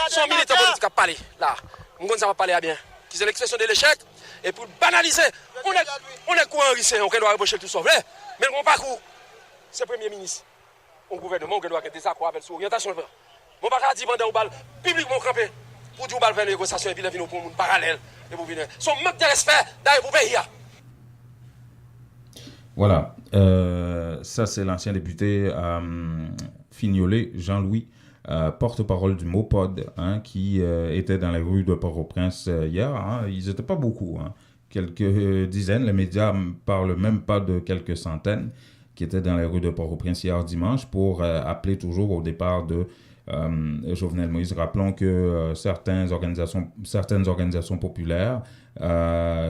Son militant politique a parlé, là. On va parler à bien. Qui c'est l'expression de l'échec. Et pour banaliser, on est courant, on doit embaucher tout ça. Mais on pas court. C'est Premier ministre. Au gouvernement, on doit être désaccord avec son orientation. On ne va pas dire pendant un bal publiquement campé. Pour dire qu'on va faire une négociation et puis venir pour un monde parallèle. Et pour venir. Son manque de respect d'ailleurs pour pays. Voilà. Ça, c'est l'ancien député Fignolet Jean-Louis, porte-parole du MOPOD, hein, qui était dans les rues de Port-au-Prince hier. Hein. Ils n'étaient pas beaucoup. Hein. Quelques dizaines. Les médias ne parlent même pas de quelques centaines qui étaient dans les rues de Port-au-Prince hier dimanche pour appeler toujours au départ de Jovenel Moïse. Rappelons que certaines organisations populaires,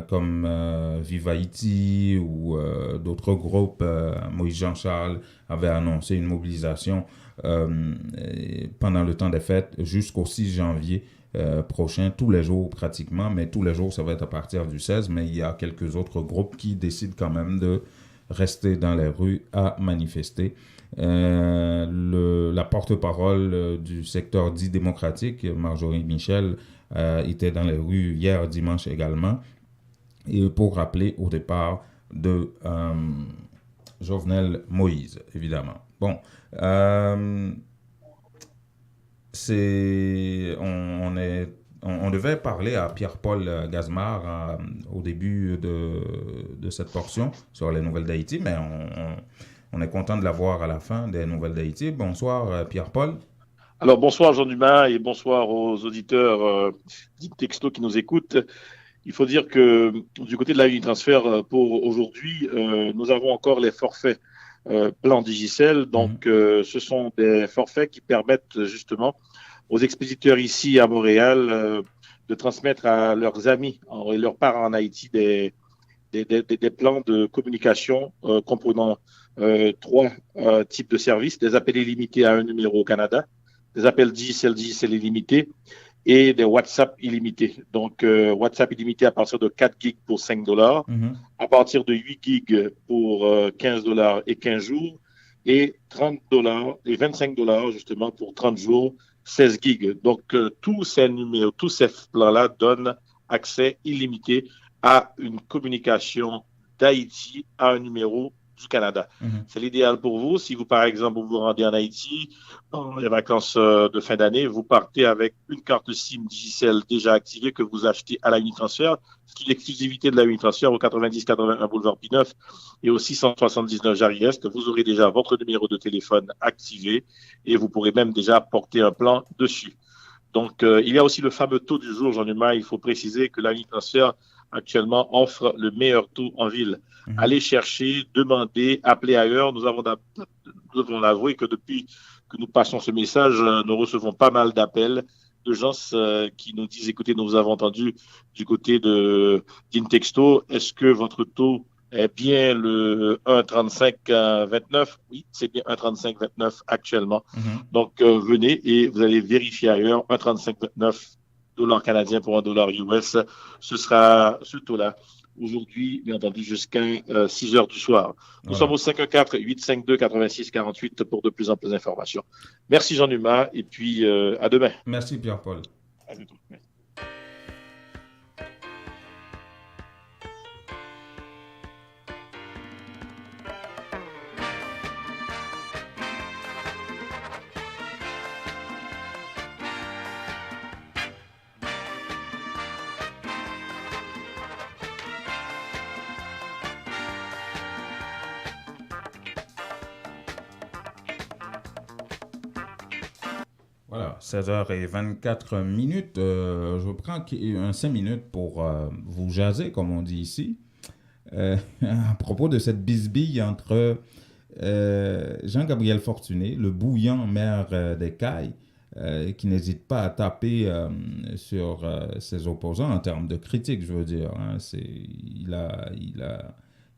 comme Vive Haïti ou d'autres groupes, Moïse Jean-Charles avait annoncé une mobilisation pendant le temps des fêtes jusqu'au 6 janvier prochain, tous les jours pratiquement, mais tous les jours ça va être à partir du 16, mais il y a quelques autres groupes qui décident quand même de rester dans les rues à manifester. La porte-parole du secteur dit démocratique, Marjorie Michel, était dans les rues hier dimanche également, et pour rappeler au départ de Jovenel Moïse, évidemment. Bon, on devait parler à Pierre-Paul Gazmar au début de cette portion sur les nouvelles d'Haïti, mais on est content de l'avoir à la fin des nouvelles d'Haïti. Bonsoir Pierre-Paul. Alors bonsoir Jean Dumas et bonsoir aux auditeurs d'Intexto qui nous écoutent. Il faut dire que du côté de la Unitransfert pour aujourd'hui, nous avons encore les forfaits plan Digicel. Donc ce sont des forfaits qui permettent justement aux expéditeurs ici à Montréal de transmettre à leurs amis et leurs parents en Haïti des plans de communication comprenant 3 types de services, des appels illimités à un numéro au Canada, des appels Digicel illimité et des WhatsApp illimités. Donc WhatsApp illimité à partir de 4 gigs pour $5, à partir de 8 gigs pour $15 et 15 jours, et $30 et $25 justement pour 30 jours, 16 gigs. Donc tous ces numéros, tous ces plans-là donnent accès illimité à une communication d'Haïti à un numéro du Canada. C'est l'idéal pour vous. Si vous, par exemple, vous vous rendez en Haïti, dans les vacances de fin d'année, vous partez avec une carte SIM Digicel déjà activée que vous achetez à la Unitransfert, ce qui est l'exclusivité de la Unitransfert au 90-81 boulevard P9 et au 679 Jarry-Est. Vous aurez déjà votre numéro de téléphone activé et vous pourrez même déjà porter un plan dessus. Donc, il y a aussi le fameux taux du jour, Jean-Dumas. Il faut préciser que la Unitransfert actuellement offre le meilleur taux en ville. Allez chercher, demandez, appelez ailleurs. Nous devons l'avouer que depuis que nous passons ce message, nous recevons pas mal d'appels de gens qui nous disent, écoutez, nous vous avons entendu du côté d'Intexto, est-ce que votre taux est bien le 1,3529? Oui, c'est bien 1,3529 actuellement. Donc, venez et vous allez vérifier ailleurs, 1,3529 $ canadiens pour $1 US. Ce sera ce taux-là aujourd'hui, bien entendu, jusqu'à 6 heures du soir. Nous sommes au 514-852-8648 pour de plus en plus d'informations. Merci Jean Dumas et puis à demain. Merci Pierre-Paul. À bientôt. Merci. Voilà, 16h24. Je prends 5 minutes pour vous jaser, comme on dit ici, à propos de cette bisbille entre Jean-Gabriel Fortuné, le bouillant maire des Cayes, qui n'hésite pas à taper sur ses opposants en termes de critique, je veux dire. Il a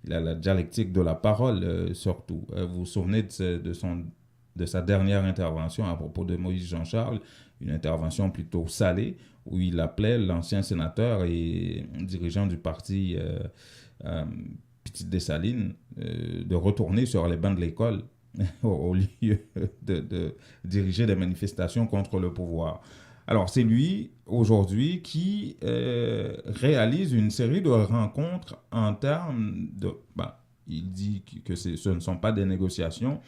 la dialectique de la parole, surtout. Vous vous souvenez de sa dernière intervention à propos de Moïse Jean-Charles, une intervention plutôt salée, où il appelait l'ancien sénateur et dirigeant du parti Petite Dessalines de retourner sur les bancs de l'école au lieu de diriger des manifestations contre le pouvoir. Alors, c'est lui, aujourd'hui, qui réalise une série de rencontres en termes de... il dit que ce ne sont pas des négociations,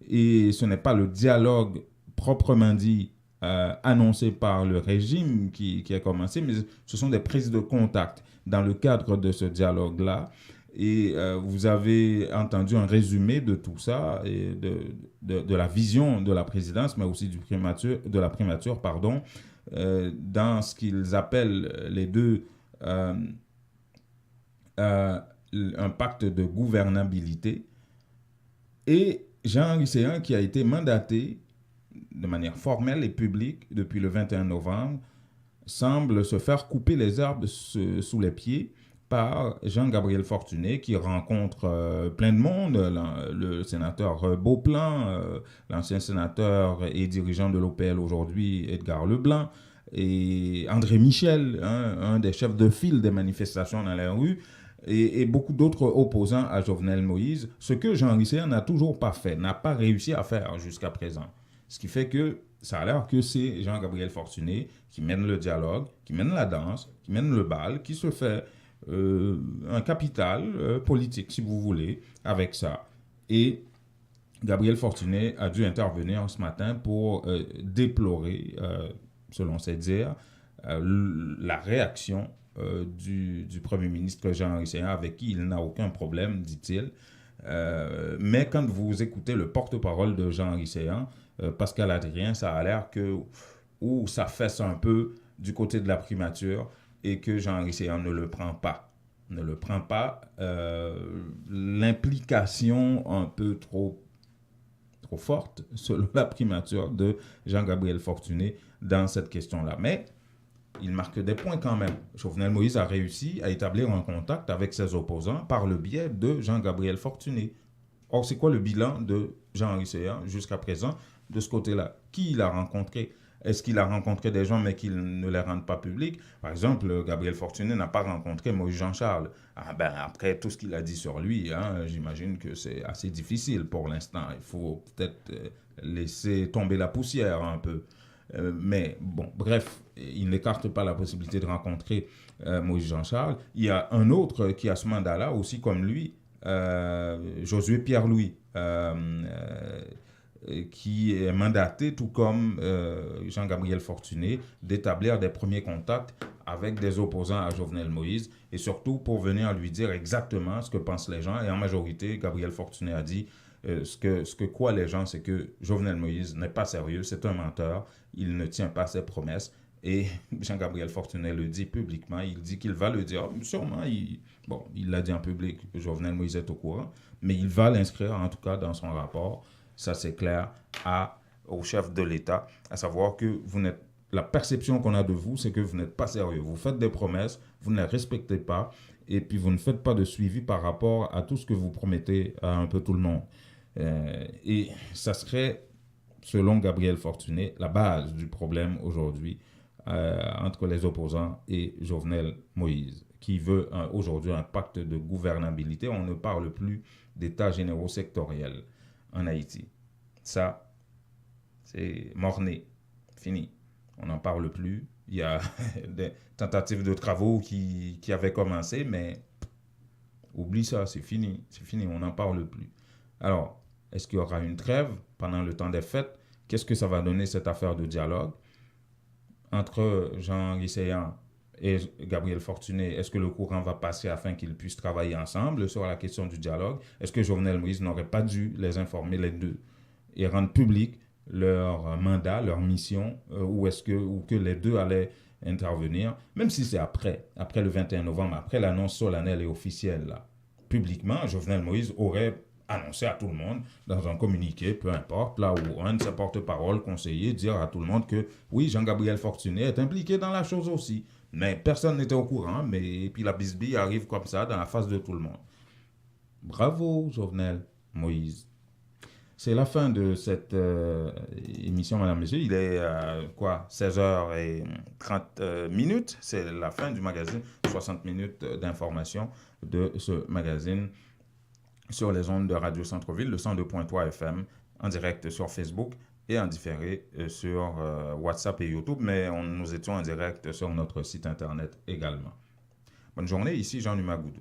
et ce n'est pas le dialogue proprement dit annoncé par le régime qui a commencé, mais ce sont des prises de contact dans le cadre de ce dialogue-là. Et vous avez entendu un résumé de tout ça, et de la vision de la présidence, mais aussi de la primature, dans ce qu'ils appellent les deux un pacte de gouvernabilité. Et Jean Lycéen qui a été mandaté de manière formelle et publique depuis le 21 novembre, semble se faire couper les herbes sous les pieds par Jean-Gabriel Fortuné, qui rencontre plein de monde, le sénateur Beauplan, l'ancien sénateur et dirigeant de l'OPL aujourd'hui, Edgar Leblanc, et André Michel, un des chefs de file des manifestations dans les rues, et beaucoup d'autres opposants à Jovenel Moïse, ce que Jean Risséan n'a toujours pas fait, n'a pas réussi à faire jusqu'à présent. Ce qui fait que ça a l'air que c'est Jean-Gabriel Fortuné qui mène le dialogue, qui mène la danse, qui mène le bal, qui se fait un capital politique, si vous voulez, avec ça. Et Gabriel Fortuné a dû intervenir ce matin pour déplorer, selon ses dires, la réaction du Premier ministre Jean Risséan, avec qui il n'a aucun problème, dit-il. Mais quand vous écoutez le porte-parole de Jean Risséan, Pascal Adrien, ça a l'air que ça fesse un peu du côté de la primature et que Jean Risséan ne le prend pas. Ne le prend pas. L'implication un peu trop forte, selon la primature de Jean-Gabriel Fortuné dans cette question-là. Mais il marque des points quand même. Jovenel Moïse a réussi à établir un contact avec ses opposants par le biais de Jean-Gabriel Fortuné. Or, c'est quoi le bilan de Jean Risséan jusqu'à présent de ce côté-là? Qui il a rencontré? Est-ce qu'il a rencontré des gens mais qu'il ne les rend pas publics? Par exemple, Gabriel Fortuné n'a pas rencontré Moïse Jean-Charles. Après tout ce qu'il a dit sur lui, j'imagine que c'est assez difficile pour l'instant. Il faut peut-être laisser tomber la poussière un peu. Mais bon, bref, il n'écarte pas la possibilité de rencontrer Moïse Jean-Charles. Il y a un autre qui a ce mandat-là, aussi comme lui, Josué Pierre-Louis, qui est mandaté, tout comme Jean-Gabriel Fortuné, d'établir des premiers contacts avec des opposants à Jovenel Moïse, et surtout pour venir lui dire exactement ce que pensent les gens. Et en majorité, Gabriel Fortuné a dit ce que croient les gens, c'est que Jovenel Moïse n'est pas sérieux, c'est un menteur, il ne tient pas ses promesses. Et Jean-Gabriel Fortuné le dit publiquement, il dit qu'il va le dire. Sûrement, il l'a dit en public, Jovenel Moïse est au courant, mais il va l'inscrire en tout cas dans son rapport, ça c'est clair, au chef de l'État, à savoir que la perception qu'on a de vous, c'est que vous n'êtes pas sérieux. Vous faites des promesses, vous ne les respectez pas, et puis vous ne faites pas de suivi par rapport à tout ce que vous promettez à un peu tout le monde. Et ça serait, selon Gabriel Fortuné, la base du problème aujourd'hui entre les opposants et Jovenel Moïse, qui veut aujourd'hui un pacte de gouvernabilité. On ne parle plus d'états généraux sectoriels en Haïti. Ça, c'est mort-né, fini. On n'en parle plus. Il y a des tentatives de travaux qui avaient commencé, mais oublie ça, c'est fini, on n'en parle plus. Alors, est-ce qu'il y aura une trêve pendant le temps des fêtes? Qu'est-ce que ça va donner, cette affaire de dialogue entre Jean Risséan et Gabriel Fortuné? Est-ce que le courant va passer afin qu'ils puissent travailler ensemble sur la question du dialogue? Est-ce que Jovenel Moïse n'aurait pas dû les informer les deux et rendre public leur mandat, leur mission, ou que les deux allaient intervenir, même si c'est après le 21 novembre, après l'annonce solennelle et officielle, là, publiquement, Jovenel Moïse aurait annoncer à tout le monde dans un communiqué, peu importe, là où un de ses porte-parole, conseillers, dire à tout le monde que oui, Jean-Gabriel Fortuné est impliqué dans la chose aussi. Mais personne n'était au courant, et puis la bisbille arrive comme ça dans la face de tout le monde. Bravo, Jovenel Moïse. C'est la fin de cette émission, mesdames, messieurs. Il est 16h30. C'est la fin du magazine. 60 minutes d'information de ce magazine sur les ondes de Radio Centre-Ville, le 102.3 FM, en direct sur Facebook et en différé sur WhatsApp et YouTube, mais nous étions en direct sur notre site internet également. Bonne journée, ici Jean Numagoudou.